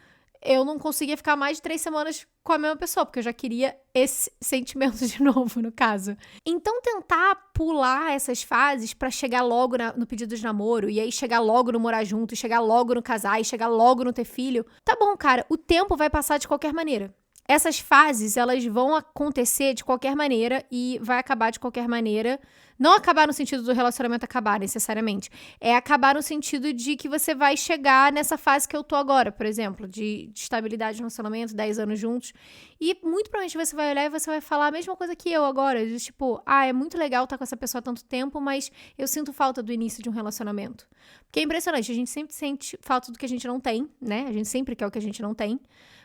eu não conseguia ficar mais de 3 semanas com a mesma pessoa, porque eu já queria esse sentimento de novo, no caso. Então, tentar pular essas fases pra chegar logo no pedido de namoro, e aí chegar logo no morar junto, e chegar logo no casar, e chegar logo no ter filho, tá bom, cara, o tempo vai passar de qualquer maneira. Essas fases, elas vão acontecer de qualquer maneira e vai acabar de qualquer maneira. Não acabar no sentido do relacionamento acabar, necessariamente. É acabar no sentido de que você vai chegar nessa fase que eu tô agora, por exemplo, de estabilidade no relacionamento, 10 anos juntos. E muito provavelmente você vai olhar e você vai falar a mesma coisa que eu agora. De tipo, é muito legal estar com essa pessoa há tanto tempo, mas eu sinto falta do início de um relacionamento. Porque é impressionante, a gente sempre sente falta do que a gente não tem, né? A gente sempre quer o que a gente não tem.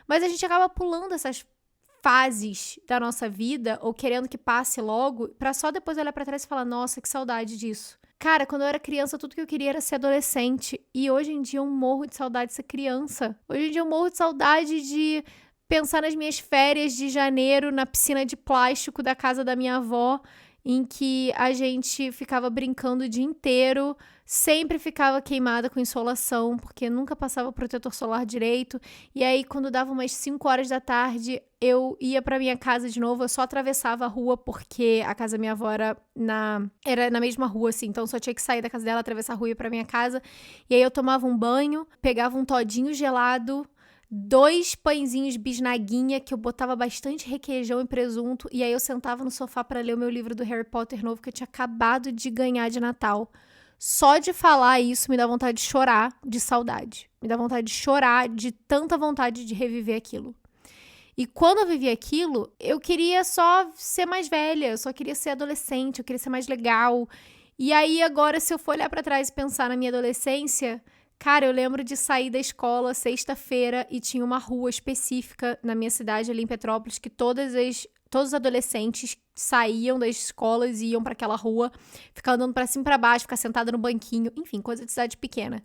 Mas a gente acaba pulando essas fases da nossa vida, ou querendo que passe logo, pra só depois olhar pra trás e falar, nossa, que saudade disso. Cara, quando eu era criança, tudo que eu queria era ser adolescente. E hoje em dia eu morro de saudade de ser criança. Hoje em dia eu morro de saudade de pensar nas minhas férias de janeiro na piscina de plástico da casa da minha avó, em que a gente ficava brincando o dia inteiro, sempre ficava queimada com insolação, porque nunca passava protetor solar direito. E aí, quando dava umas 5 horas da tarde, eu ia pra minha casa de novo, eu só atravessava a rua, porque a casa da minha avó era na mesma rua, assim, então só tinha que sair da casa dela, atravessar a rua e ir pra minha casa. E aí eu tomava um banho, pegava um todinho gelado, 2 pãezinhos bisnaguinha, que eu botava bastante requeijão e presunto, e aí eu sentava no sofá pra ler o meu livro do Harry Potter novo, que eu tinha acabado de ganhar de Natal. Só de falar isso me dá vontade de chorar de saudade. Me dá vontade de chorar de tanta vontade de reviver aquilo. E quando eu vivi aquilo, eu queria só ser mais velha, eu só queria ser adolescente, eu queria ser mais legal. E aí agora, se eu for olhar pra trás e pensar na minha adolescência, cara, eu lembro de sair da escola sexta-feira e tinha uma rua específica na minha cidade, ali em Petrópolis, que todos os adolescentes saíam das escolas e iam pra aquela rua, ficar andando pra cima e pra baixo, ficar sentada no banquinho, enfim, coisa de cidade pequena.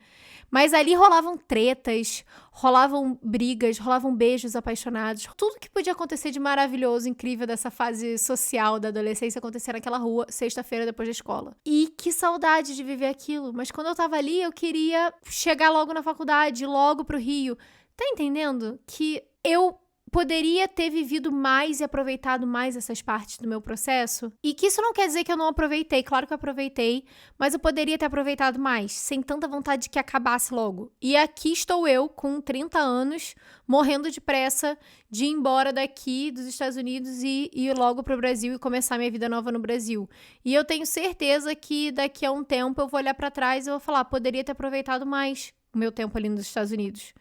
Mas ali rolavam tretas, rolavam brigas, rolavam beijos apaixonados. Tudo que podia acontecer de maravilhoso, incrível dessa fase social da adolescência acontecia naquela rua, sexta-feira depois da escola. E que saudade de viver aquilo. Mas quando eu tava ali, eu queria chegar logo na faculdade, logo pro Rio. Tá entendendo? Que eu poderia ter vivido mais e aproveitado mais essas partes do meu processo. E que isso não quer dizer que eu não aproveitei. Claro que eu aproveitei, mas eu poderia ter aproveitado mais, sem tanta vontade de que acabasse logo. E aqui estou eu, com 30 anos, morrendo de pressa de ir embora daqui dos Estados Unidos e ir logo pro Brasil e começar minha vida nova no Brasil. E eu tenho certeza que daqui a um tempo eu vou olhar pra trás e vou falar, poderia ter aproveitado mais o meu tempo ali nos Estados Unidos.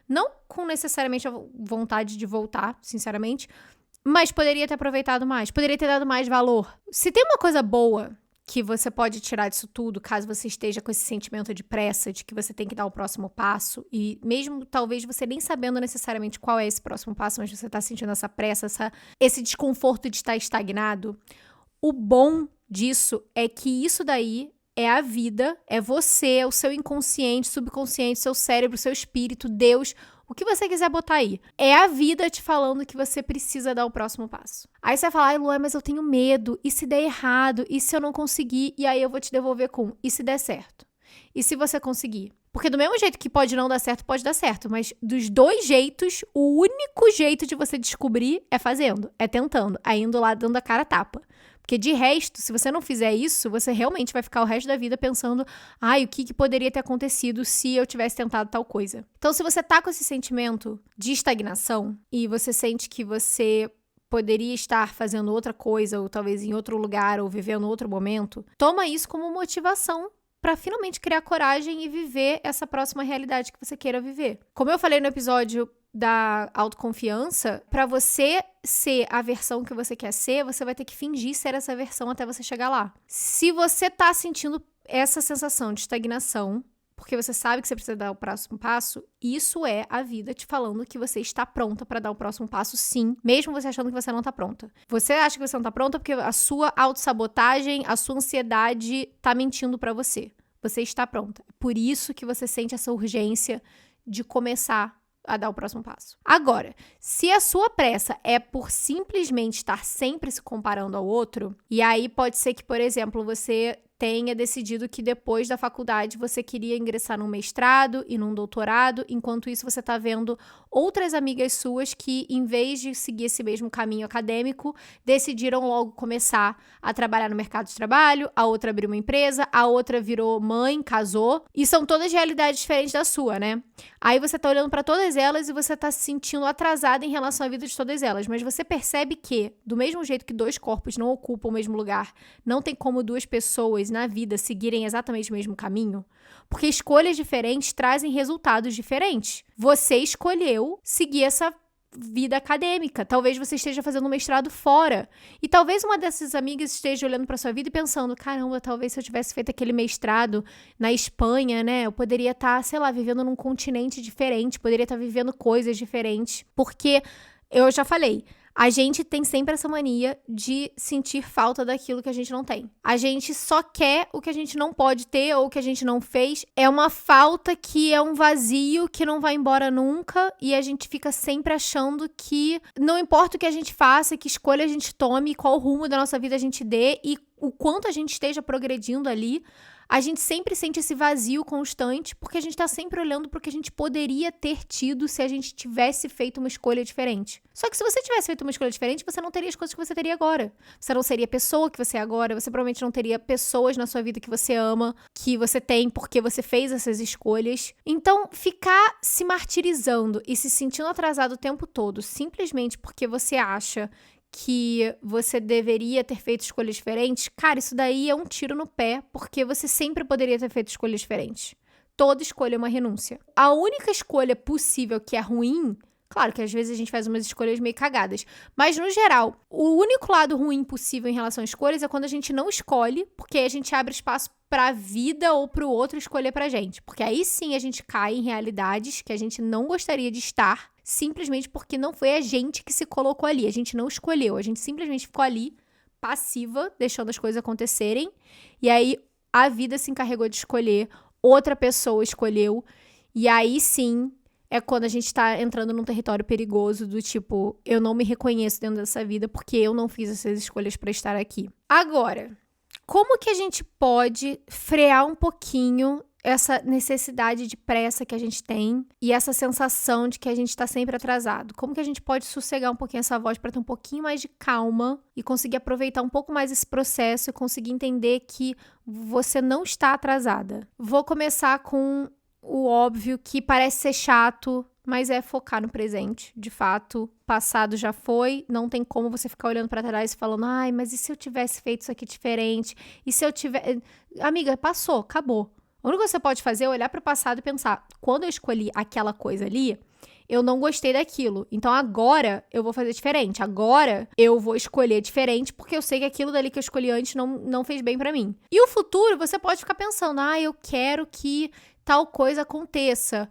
Não com necessariamente a vontade de voltar, sinceramente, mas poderia ter aproveitado mais, poderia ter dado mais valor. Se tem uma coisa boa que você pode tirar disso tudo, caso você esteja com esse sentimento de pressa, de que você tem que dar o próximo passo, e mesmo talvez você nem sabendo necessariamente qual é esse próximo passo, mas você está sentindo essa pressa, esse desconforto de estar estagnado, o bom disso é que isso daí é a vida, é você, é o seu inconsciente, subconsciente, seu cérebro, seu espírito, Deus, o que você quiser botar aí. É a vida te falando que você precisa dar o próximo passo. Aí você vai falar, ai Luan, mas eu tenho medo, e se der errado, e se eu não conseguir? E aí eu vou te devolver com, e se der certo? E se você conseguir? Porque do mesmo jeito que pode não dar certo, pode dar certo, mas dos dois jeitos, o único jeito de você descobrir é fazendo, é tentando, é indo lá dando a cara a tapa. Porque de resto, se você não fizer isso, você realmente vai ficar o resto da vida pensando, ai, o que poderia ter acontecido se eu tivesse tentado tal coisa. Então, se você tá com esse sentimento de estagnação e você sente que você poderia estar fazendo outra coisa, ou talvez em outro lugar, ou vivendo outro momento, toma isso como motivação para finalmente criar coragem e viver essa próxima realidade que você queira viver. Como eu falei no episódio da autoconfiança, para você ser a versão que você quer ser, você vai ter que fingir ser essa versão até você chegar lá. Se você tá sentindo essa sensação de estagnação, porque você sabe que você precisa dar o próximo passo, isso é a vida te falando que você está pronta para dar o próximo passo, sim, mesmo você achando que você não tá pronta. Você acha que você não tá pronta porque a sua autossabotagem, a sua ansiedade tá mentindo para você. Você está pronta. É por isso que você sente essa urgência de começar a dar o próximo passo. Agora, se a sua pressa é por simplesmente estar sempre se comparando ao outro, e aí pode ser que, por exemplo, você tenha decidido que depois da faculdade você queria ingressar num mestrado e num doutorado, enquanto isso você tá vendo outras amigas suas que, em vez de seguir esse mesmo caminho acadêmico, decidiram logo começar a trabalhar no mercado de trabalho, a outra abriu uma empresa, a outra virou mãe, casou, e são todas realidades diferentes da sua, né? Aí você tá olhando pra todas elas e você tá se sentindo atrasada em relação à vida de todas elas, mas você percebe que, do mesmo jeito que dois corpos não ocupam o mesmo lugar, não tem como duas pessoas na vida seguirem exatamente o mesmo caminho, porque escolhas diferentes trazem resultados diferentes. Você escolheu seguir essa vida acadêmica. Talvez você esteja fazendo um mestrado fora. E talvez uma dessas amigas esteja olhando para sua vida e pensando, caramba, talvez se eu tivesse feito aquele mestrado na Espanha, né, eu poderia estar, sei lá, vivendo num continente diferente, poderia estar vivendo coisas diferentes. Porque, eu já falei, a gente tem sempre essa mania de sentir falta daquilo que a gente não tem. A gente só quer o que a gente não pode ter ou o que a gente não fez. É uma falta que é um vazio que não vai embora nunca e a gente fica sempre achando que não importa o que a gente faça, que escolha a gente tome, qual rumo da nossa vida a gente dê e o quanto a gente esteja progredindo ali, a gente sempre sente esse vazio constante porque a gente tá sempre olhando pro que a gente poderia ter tido se a gente tivesse feito uma escolha diferente. Só que se você tivesse feito uma escolha diferente, você não teria as coisas que você teria agora. Você não seria a pessoa que você é agora, você provavelmente não teria pessoas na sua vida que você ama, que você tem porque você fez essas escolhas. Então, ficar se martirizando e se sentindo atrasado o tempo todo, simplesmente porque você acha que você deveria ter feito escolhas diferentes, cara, isso daí é um tiro no pé, porque você sempre poderia ter feito escolhas diferentes. Toda escolha é uma renúncia. A única escolha possível que é ruim, claro que às vezes a gente faz umas escolhas meio cagadas, mas no geral, o único lado ruim possível em relação a escolhas é quando a gente não escolhe, porque aí a gente abre espaço pra vida ou pro outro escolher pra gente. Porque aí sim a gente cai em realidades que a gente não gostaria de estar, simplesmente porque não foi a gente que se colocou ali. A gente não escolheu, a gente simplesmente ficou ali, passiva, deixando as coisas acontecerem. E aí a vida se encarregou de escolher, outra pessoa escolheu. E aí sim é quando a gente tá entrando num território perigoso do tipo, eu não me reconheço dentro dessa vida porque eu não fiz essas escolhas pra estar aqui. Agora, como que a gente pode frear um pouquinho essa necessidade de pressa que a gente tem e essa sensação de que a gente tá sempre atrasado? Como que a gente pode sossegar um pouquinho essa voz para ter um pouquinho mais de calma e conseguir aproveitar um pouco mais esse processo e conseguir entender que você não está atrasada? Vou começar com o óbvio que parece ser chato, mas é focar no presente. De fato, passado já foi, não tem como você ficar olhando pra trás e falando, ai, mas e se eu tivesse feito isso aqui diferente? E se eu tiver... Amiga, passou, acabou. A única coisa que você pode fazer é olhar pro passado e pensar, quando eu escolhi aquela coisa ali, eu não gostei daquilo. Então agora eu vou fazer diferente. Agora eu vou escolher diferente porque eu sei que aquilo dali que eu escolhi antes não fez bem pra mim. E o futuro, você pode ficar pensando, eu quero que tal coisa aconteça.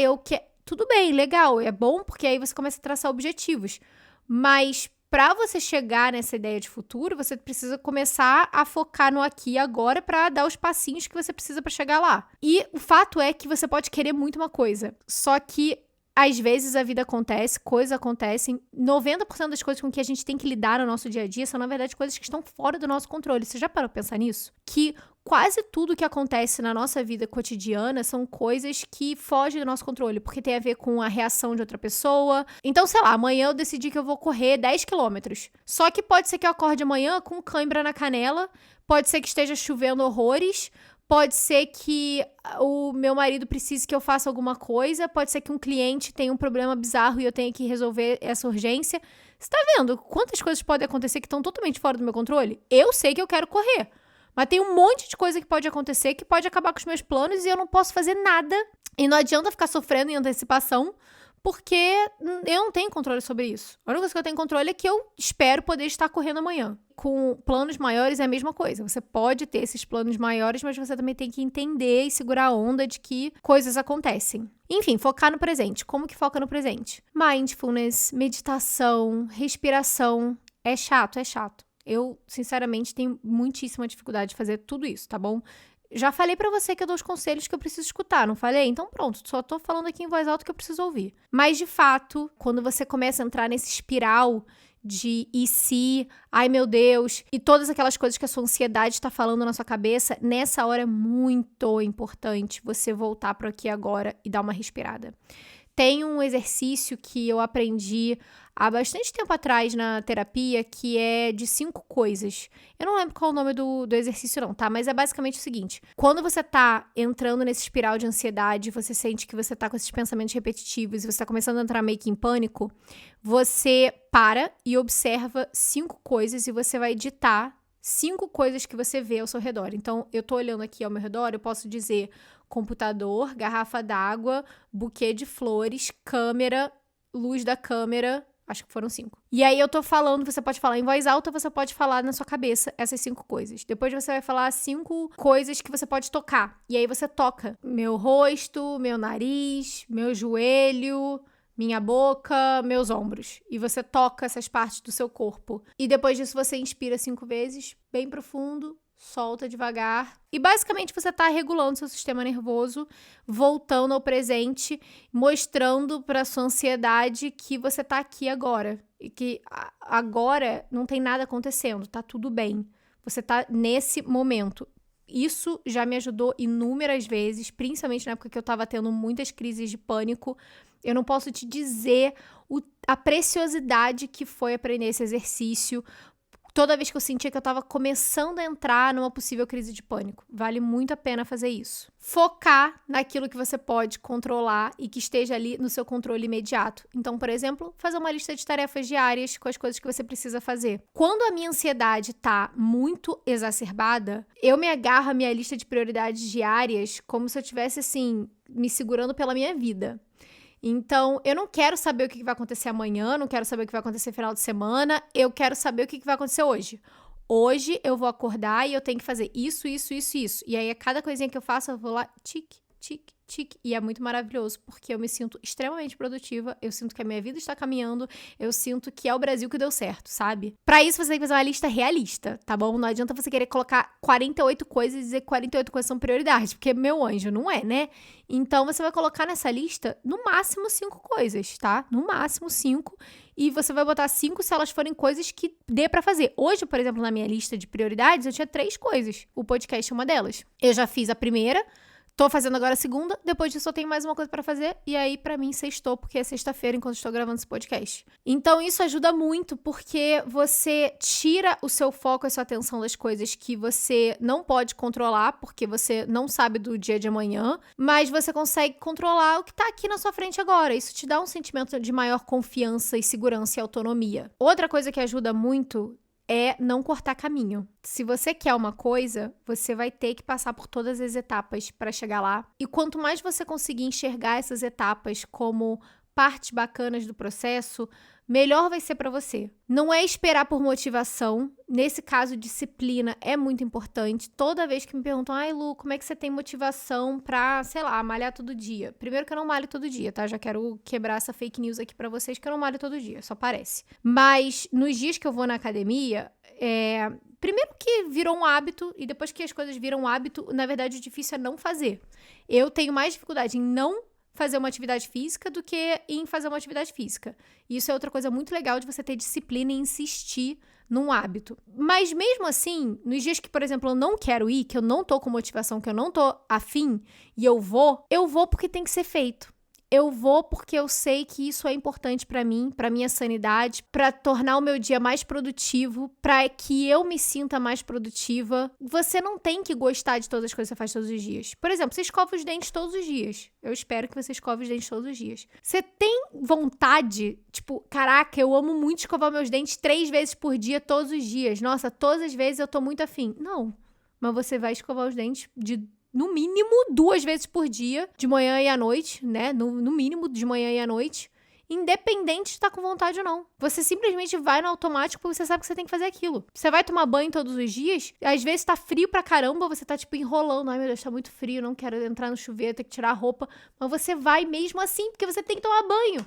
Eu quero... Tudo bem, legal, é bom porque aí você começa a traçar objetivos. Mas para você chegar nessa ideia de futuro, você precisa começar a focar no aqui e agora para dar os passinhos que você precisa para chegar lá. E o fato é que você pode querer muito uma coisa, só que às vezes a vida acontece, coisas acontecem. 90% das coisas com que a gente tem que lidar no nosso dia a dia são, na verdade, coisas que estão fora do nosso controle. Você já parou pra pensar nisso? Que quase tudo que acontece na nossa vida cotidiana são coisas que fogem do nosso controle, porque tem a ver com a reação de outra pessoa. Então, sei lá, amanhã eu decidi que eu vou correr 10 quilômetros. Só que pode ser que eu acorde amanhã com cãibra na canela, pode ser que esteja chovendo horrores, pode ser que o meu marido precise que eu faça alguma coisa, pode ser que um cliente tenha um problema bizarro e eu tenha que resolver essa urgência. Você tá vendo quantas coisas podem acontecer que estão totalmente fora do meu controle? Eu sei que eu quero correr, mas tem um monte de coisa que pode acontecer que pode acabar com os meus planos e eu não posso fazer nada. E não adianta ficar sofrendo em antecipação, porque eu não tenho controle sobre isso. A única coisa que eu tenho controle é que eu espero poder estar correndo amanhã. Com planos maiores é a mesma coisa. Você pode ter esses planos maiores, mas você também tem que entender e segurar a onda de que coisas acontecem. Enfim, focar no presente. Como que foca no presente? Mindfulness, meditação, respiração. É chato, é chato. Eu, sinceramente, tenho muitíssima dificuldade de fazer tudo isso, tá bom? Já falei pra você que eu dou os conselhos que eu preciso escutar, não falei? Então pronto, só tô falando aqui em voz alta que eu preciso ouvir. Mas de fato, quando você começa a entrar nesse espiral de e se, ai meu Deus, e todas aquelas coisas que a sua ansiedade tá falando na sua cabeça, nessa hora é muito importante você voltar pro aqui e agora e dar uma respirada. Tem um exercício que eu aprendi há bastante tempo atrás na terapia, que é de 5 coisas. Eu não lembro qual é o nome do exercício não, tá? Mas é basicamente o seguinte. Quando você tá entrando nesse espiral de ansiedade, você sente que você tá com esses pensamentos repetitivos e você tá começando a entrar meio que em pânico, você para e observa 5 coisas e você vai ditar 5 coisas que você vê ao seu redor. Então, eu tô olhando aqui ao meu redor, eu posso dizer computador, garrafa d'água, buquê de flores, câmera, luz da câmera, acho que foram 5. E aí eu tô falando, você pode falar em voz alta, você pode falar na sua cabeça essas 5 coisas. Depois você vai falar 5 coisas que você pode tocar. E aí você toca meu rosto, meu nariz, meu joelho, minha boca, meus ombros. E você toca essas partes do seu corpo. E depois disso você inspira 5 vezes, bem profundo, solta devagar. E basicamente você tá regulando seu sistema nervoso, voltando ao presente, mostrando pra sua ansiedade que você tá aqui agora. E que agora não tem nada acontecendo, tá tudo bem. Você tá nesse momento. Isso já me ajudou inúmeras vezes, principalmente na época que eu tava tendo muitas crises de pânico. Eu não posso te dizer a preciosidade que foi aprender esse exercício toda vez que eu sentia que eu tava começando a entrar numa possível crise de pânico. Vale muito a pena fazer isso. Focar naquilo que você pode controlar e que esteja ali no seu controle imediato. Então, por exemplo, fazer uma lista de tarefas diárias com as coisas que você precisa fazer. Quando a minha ansiedade tá muito exacerbada, eu me agarro à minha lista de prioridades diárias como se eu tivesse, assim, me segurando pela minha vida. Então, eu não quero saber o que vai acontecer amanhã, não quero saber o que vai acontecer no final de semana, eu quero saber o que vai acontecer hoje. Hoje eu vou acordar e eu tenho que fazer isso, isso, isso, isso. E aí, a cada coisinha que eu faço, eu vou lá, tique, tique, tique. E é muito maravilhoso, porque eu me sinto extremamente produtiva, eu sinto que a minha vida está caminhando, eu sinto que é o Brasil que deu certo, sabe? Pra isso, você tem que fazer uma lista realista, tá bom? Não adianta você querer colocar 48 coisas e dizer que 48 coisas são prioridades, porque, meu anjo, não é, né? Então, você vai colocar nessa lista, no máximo, 5 coisas, tá? No máximo 5. E você vai botar 5 se elas forem coisas que dê pra fazer. Hoje, por exemplo, na minha lista de prioridades, eu tinha 3 coisas. O podcast é uma delas. Eu já fiz a primeira, Tô fazendo agora segunda, depois disso eu tenho mais uma coisa pra fazer, e aí pra mim sextou, porque é sexta-feira enquanto estou gravando esse podcast. Então isso ajuda muito, porque você tira o seu foco, a sua atenção das coisas que você não pode controlar, porque você não sabe do dia de amanhã, mas você consegue controlar o que tá aqui na sua frente agora. Isso te dá um sentimento de maior confiança e segurança e autonomia. Outra coisa que ajuda muito é não cortar caminho. Se você quer uma coisa, você vai ter que passar por todas as etapas para chegar lá. E quanto mais você conseguir enxergar essas etapas como partes bacanas do processo, melhor vai ser para você. Não é esperar por motivação. Nesse caso, disciplina é muito importante. Toda vez que me perguntam, ai Lu, como é que você tem motivação pra, sei lá, malhar todo dia? Primeiro que eu não malho todo dia, tá? Já quero quebrar essa fake news aqui pra vocês que eu não malho todo dia, só parece. Mas nos dias que eu vou na academia, primeiro que virou um hábito, e depois que as coisas viram um hábito, na verdade o difícil é não fazer. Eu tenho mais dificuldade em não fazer uma atividade física do que em fazer uma atividade física. E isso é outra coisa muito legal de você ter disciplina e insistir num hábito. Mas mesmo assim, nos dias que, por exemplo, eu não quero ir, que eu não tô com motivação, que eu não tô afim, e eu vou porque tem que ser feito. Eu vou porque eu sei que isso é importante pra mim, pra minha sanidade, pra tornar o meu dia mais produtivo, pra que eu me sinta mais produtiva. Você não tem que gostar de todas as coisas que você faz todos os dias. Por exemplo, você escova os dentes todos os dias. Eu espero que você escove os dentes todos os dias. Você tem vontade, tipo, caraca, eu amo muito escovar meus dentes 3 vezes por dia, todos os dias. Nossa, todas as vezes eu tô muito afim. Não, mas você vai escovar os dentes no mínimo 2 vezes por dia, de manhã e à noite, né? No mínimo, de manhã e à noite. Independente de estar com vontade ou não. Você simplesmente vai no automático porque você sabe que você tem que fazer aquilo. Você vai tomar banho todos os dias, às vezes tá frio pra caramba, você tá tipo enrolando. Ai meu Deus, tá muito frio, não quero entrar no chuveiro, ter que tirar a roupa. Mas você vai mesmo assim, porque você tem que tomar banho.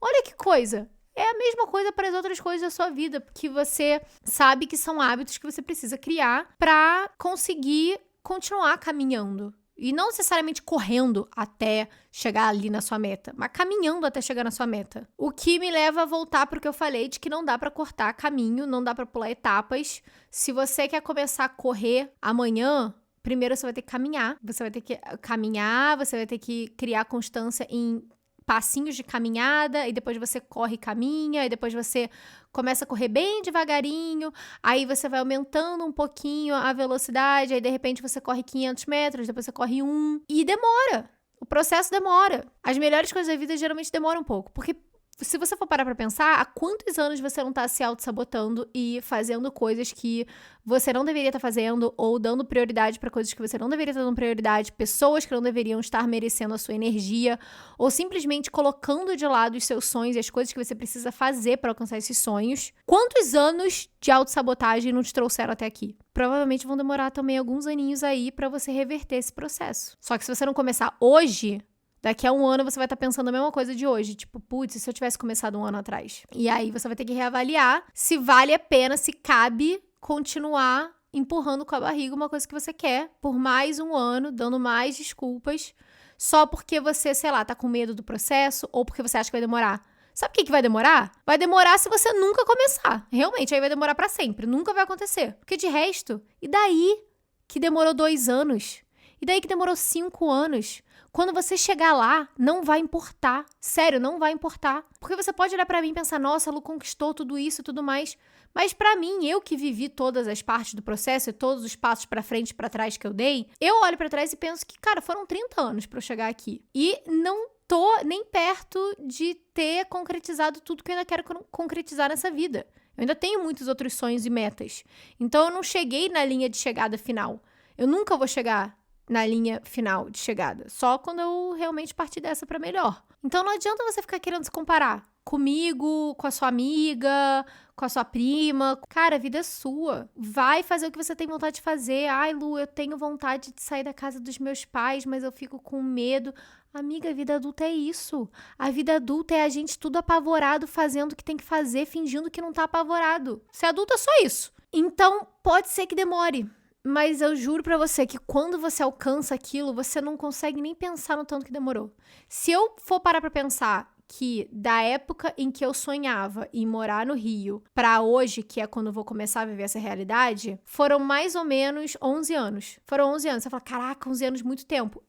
Olha que coisa. É a mesma coisa para as outras coisas da sua vida, porque você sabe que são hábitos que você precisa criar pra conseguir continuar caminhando. E não necessariamente correndo até chegar ali na sua meta, mas caminhando até chegar na sua meta. O que me leva a voltar pro que eu falei de que não dá pra cortar caminho, não dá pra pular etapas. Se você quer começar a correr amanhã, primeiro você vai ter que caminhar. Você vai ter que caminhar, você vai ter que criar constância em passinhos de caminhada, e depois você corre e caminha, e depois você começa a correr bem devagarinho, aí você vai aumentando um pouquinho a velocidade, aí de repente você corre 500 metros, depois você corre 1, e demora. O processo demora. As melhores coisas da vida geralmente demoram um pouco, porque se você for parar pra pensar, há quantos anos você não tá se auto-sabotando e fazendo coisas que você não deveria estar fazendo, ou dando prioridade pra coisas que você não deveria estar dando prioridade, pessoas que não deveriam estar merecendo a sua energia, ou simplesmente colocando de lado os seus sonhos e as coisas que você precisa fazer pra alcançar esses sonhos. Quantos anos de auto-sabotagem não te trouxeram até aqui? Provavelmente vão demorar também alguns aninhos aí pra você reverter esse processo. Só que se você não começar hoje, daqui a um ano você vai estar pensando a mesma coisa de hoje. Tipo, putz, e se eu tivesse começado um ano atrás? E aí você vai ter que reavaliar se vale a pena, se cabe continuar empurrando com a barriga uma coisa que você quer por mais um ano, dando mais desculpas, só porque você, sei lá, tá com medo do processo ou porque você acha que vai demorar. Sabe o que vai demorar? Vai demorar se você nunca começar. Realmente, aí vai demorar pra sempre. Nunca vai acontecer. Porque de resto, e daí que demorou 2 anos? E daí que demorou 5 anos? Quando você chegar lá, não vai importar. Sério, não vai importar. Porque você pode olhar pra mim e pensar, nossa, a Lu conquistou tudo isso e tudo mais. Mas pra mim, eu que vivi todas as partes do processo e todos os passos pra frente e pra trás que eu dei, eu olho pra trás e penso que, cara, foram 30 anos pra eu chegar aqui. E não tô nem perto de ter concretizado tudo que eu ainda quero concretizar nessa vida. Eu ainda tenho muitos outros sonhos e metas. Então eu não cheguei na linha de chegada final. Eu nunca vou chegar na linha final de chegada. Só quando eu realmente partir dessa pra melhor. Então não adianta você ficar querendo se comparar comigo, com a sua amiga, com a sua prima. Cara, a vida é sua. Vai fazer o que você tem vontade de fazer. Ai, Lu, eu tenho vontade de sair da casa dos meus pais, mas eu fico com medo. Amiga, a vida adulta é isso. A vida adulta é a gente tudo apavorado, fazendo o que tem que fazer, fingindo que não tá apavorado. Ser adulto é só isso. Então, pode ser que demore. Mas eu juro pra você que quando você alcança aquilo, você não consegue nem pensar no tanto que demorou. Se eu for parar pra pensar que da época em que eu sonhava em morar no Rio pra hoje, que é quando eu vou começar a viver essa realidade, foram mais ou menos 11 anos. Foram 11 anos. Você fala, caraca, 11 anos, muito tempo.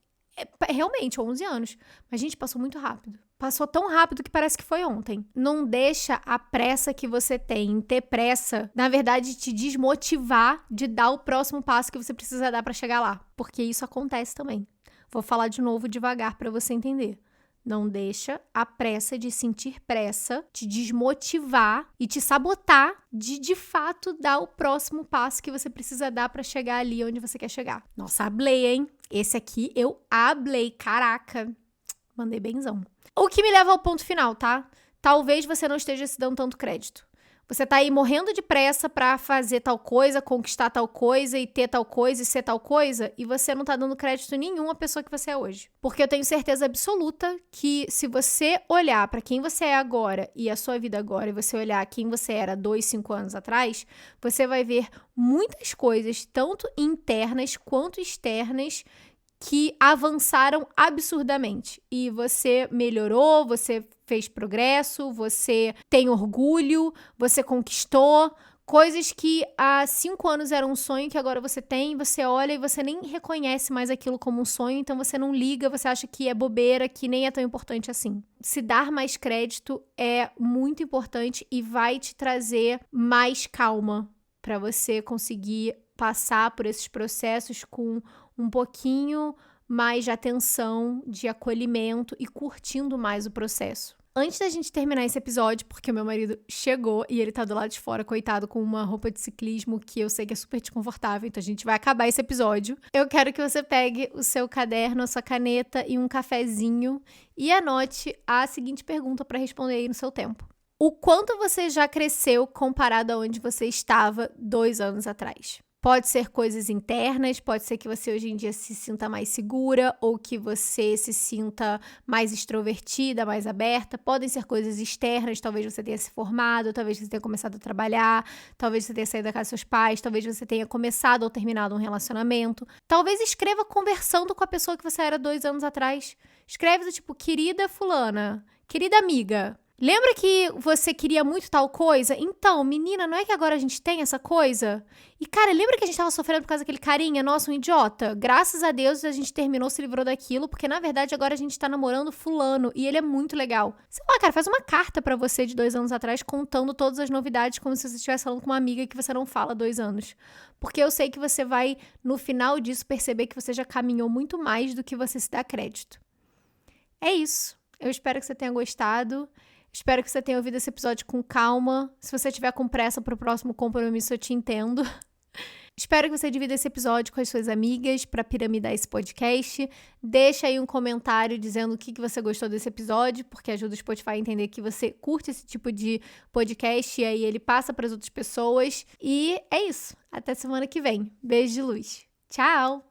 Realmente, 11 anos. Mas, gente, passou muito rápido. Passou tão rápido que parece que foi ontem. Não deixa a pressa que você tem em ter pressa, na verdade, te desmotivar de dar o próximo passo que você precisa dar pra chegar lá. Porque isso acontece também. Vou falar de novo devagar pra você entender. Não deixa a pressa de sentir pressa te desmotivar e te sabotar de fato dar o próximo passo que você precisa dar pra chegar ali onde você quer chegar. Nossa, hablei, hein? Esse aqui eu hablei, caraca. Mandei benzão. O que me leva ao ponto final, tá? Talvez você não esteja se dando tanto crédito. Você tá aí morrendo de pressa pra fazer tal coisa, conquistar tal coisa e ter tal coisa e ser tal coisa, e você não tá dando crédito nenhum à pessoa que você é hoje. Porque eu tenho certeza absoluta que se você olhar pra quem você é agora e a sua vida agora, e você olhar quem você era 2, 5 anos atrás, você vai ver muitas coisas, tanto internas quanto externas, que avançaram absurdamente. E você melhorou, você fez progresso, você tem orgulho, você conquistou coisas que há 5 anos eram um sonho que agora você tem, você olha e você nem reconhece mais aquilo como um sonho, então você não liga, você acha que é bobeira, que nem é tão importante assim. Se dar mais crédito é muito importante e vai te trazer mais calma para você conseguir passar por esses processos com um pouquinho mais de atenção, de acolhimento e curtindo mais o processo. Antes da gente terminar esse episódio, porque o meu marido chegou e ele tá do lado de fora, coitado, com uma roupa de ciclismo que eu sei que é super desconfortável, então a gente vai acabar esse episódio. Eu quero que você pegue o seu caderno, a sua caneta e um cafezinho e anote a seguinte pergunta para responder aí no seu tempo. O quanto você já cresceu comparado a onde você estava 2 anos atrás? Pode ser coisas internas, pode ser que você hoje em dia se sinta mais segura ou que você se sinta mais extrovertida, mais aberta. Podem ser coisas externas, talvez você tenha se formado, talvez você tenha começado a trabalhar, talvez você tenha saído da casa dos seus pais, talvez você tenha começado ou terminado um relacionamento. Talvez escreva conversando com a pessoa que você era 2 anos atrás. Escreve do tipo, querida fulana, querida amiga, lembra que você queria muito tal coisa? Então, menina, não é que agora a gente tem essa coisa? E, cara, lembra que a gente tava sofrendo por causa daquele carinha? Nossa, um idiota. Graças a Deus a gente terminou, se livrou daquilo, porque, na verdade, agora a gente tá namorando fulano e ele é muito legal. Sei lá, cara, faz uma carta pra você de 2 anos atrás contando todas as novidades como se você estivesse falando com uma amiga que você não fala há 2 anos. Porque eu sei que você vai, no final disso, perceber que você já caminhou muito mais do que você se dá crédito. É isso. Eu espero que você tenha gostado. Espero que você tenha ouvido esse episódio com calma. Se você tiver com pressa pro próximo compromisso, eu te entendo. Espero que você divida esse episódio com as suas amigas para piramidar esse podcast. Deixa aí um comentário dizendo o que você gostou desse episódio, porque ajuda o Spotify a entender que você curte esse tipo de podcast e aí ele passa para as outras pessoas. E é isso. Até semana que vem. Beijo de luz. Tchau!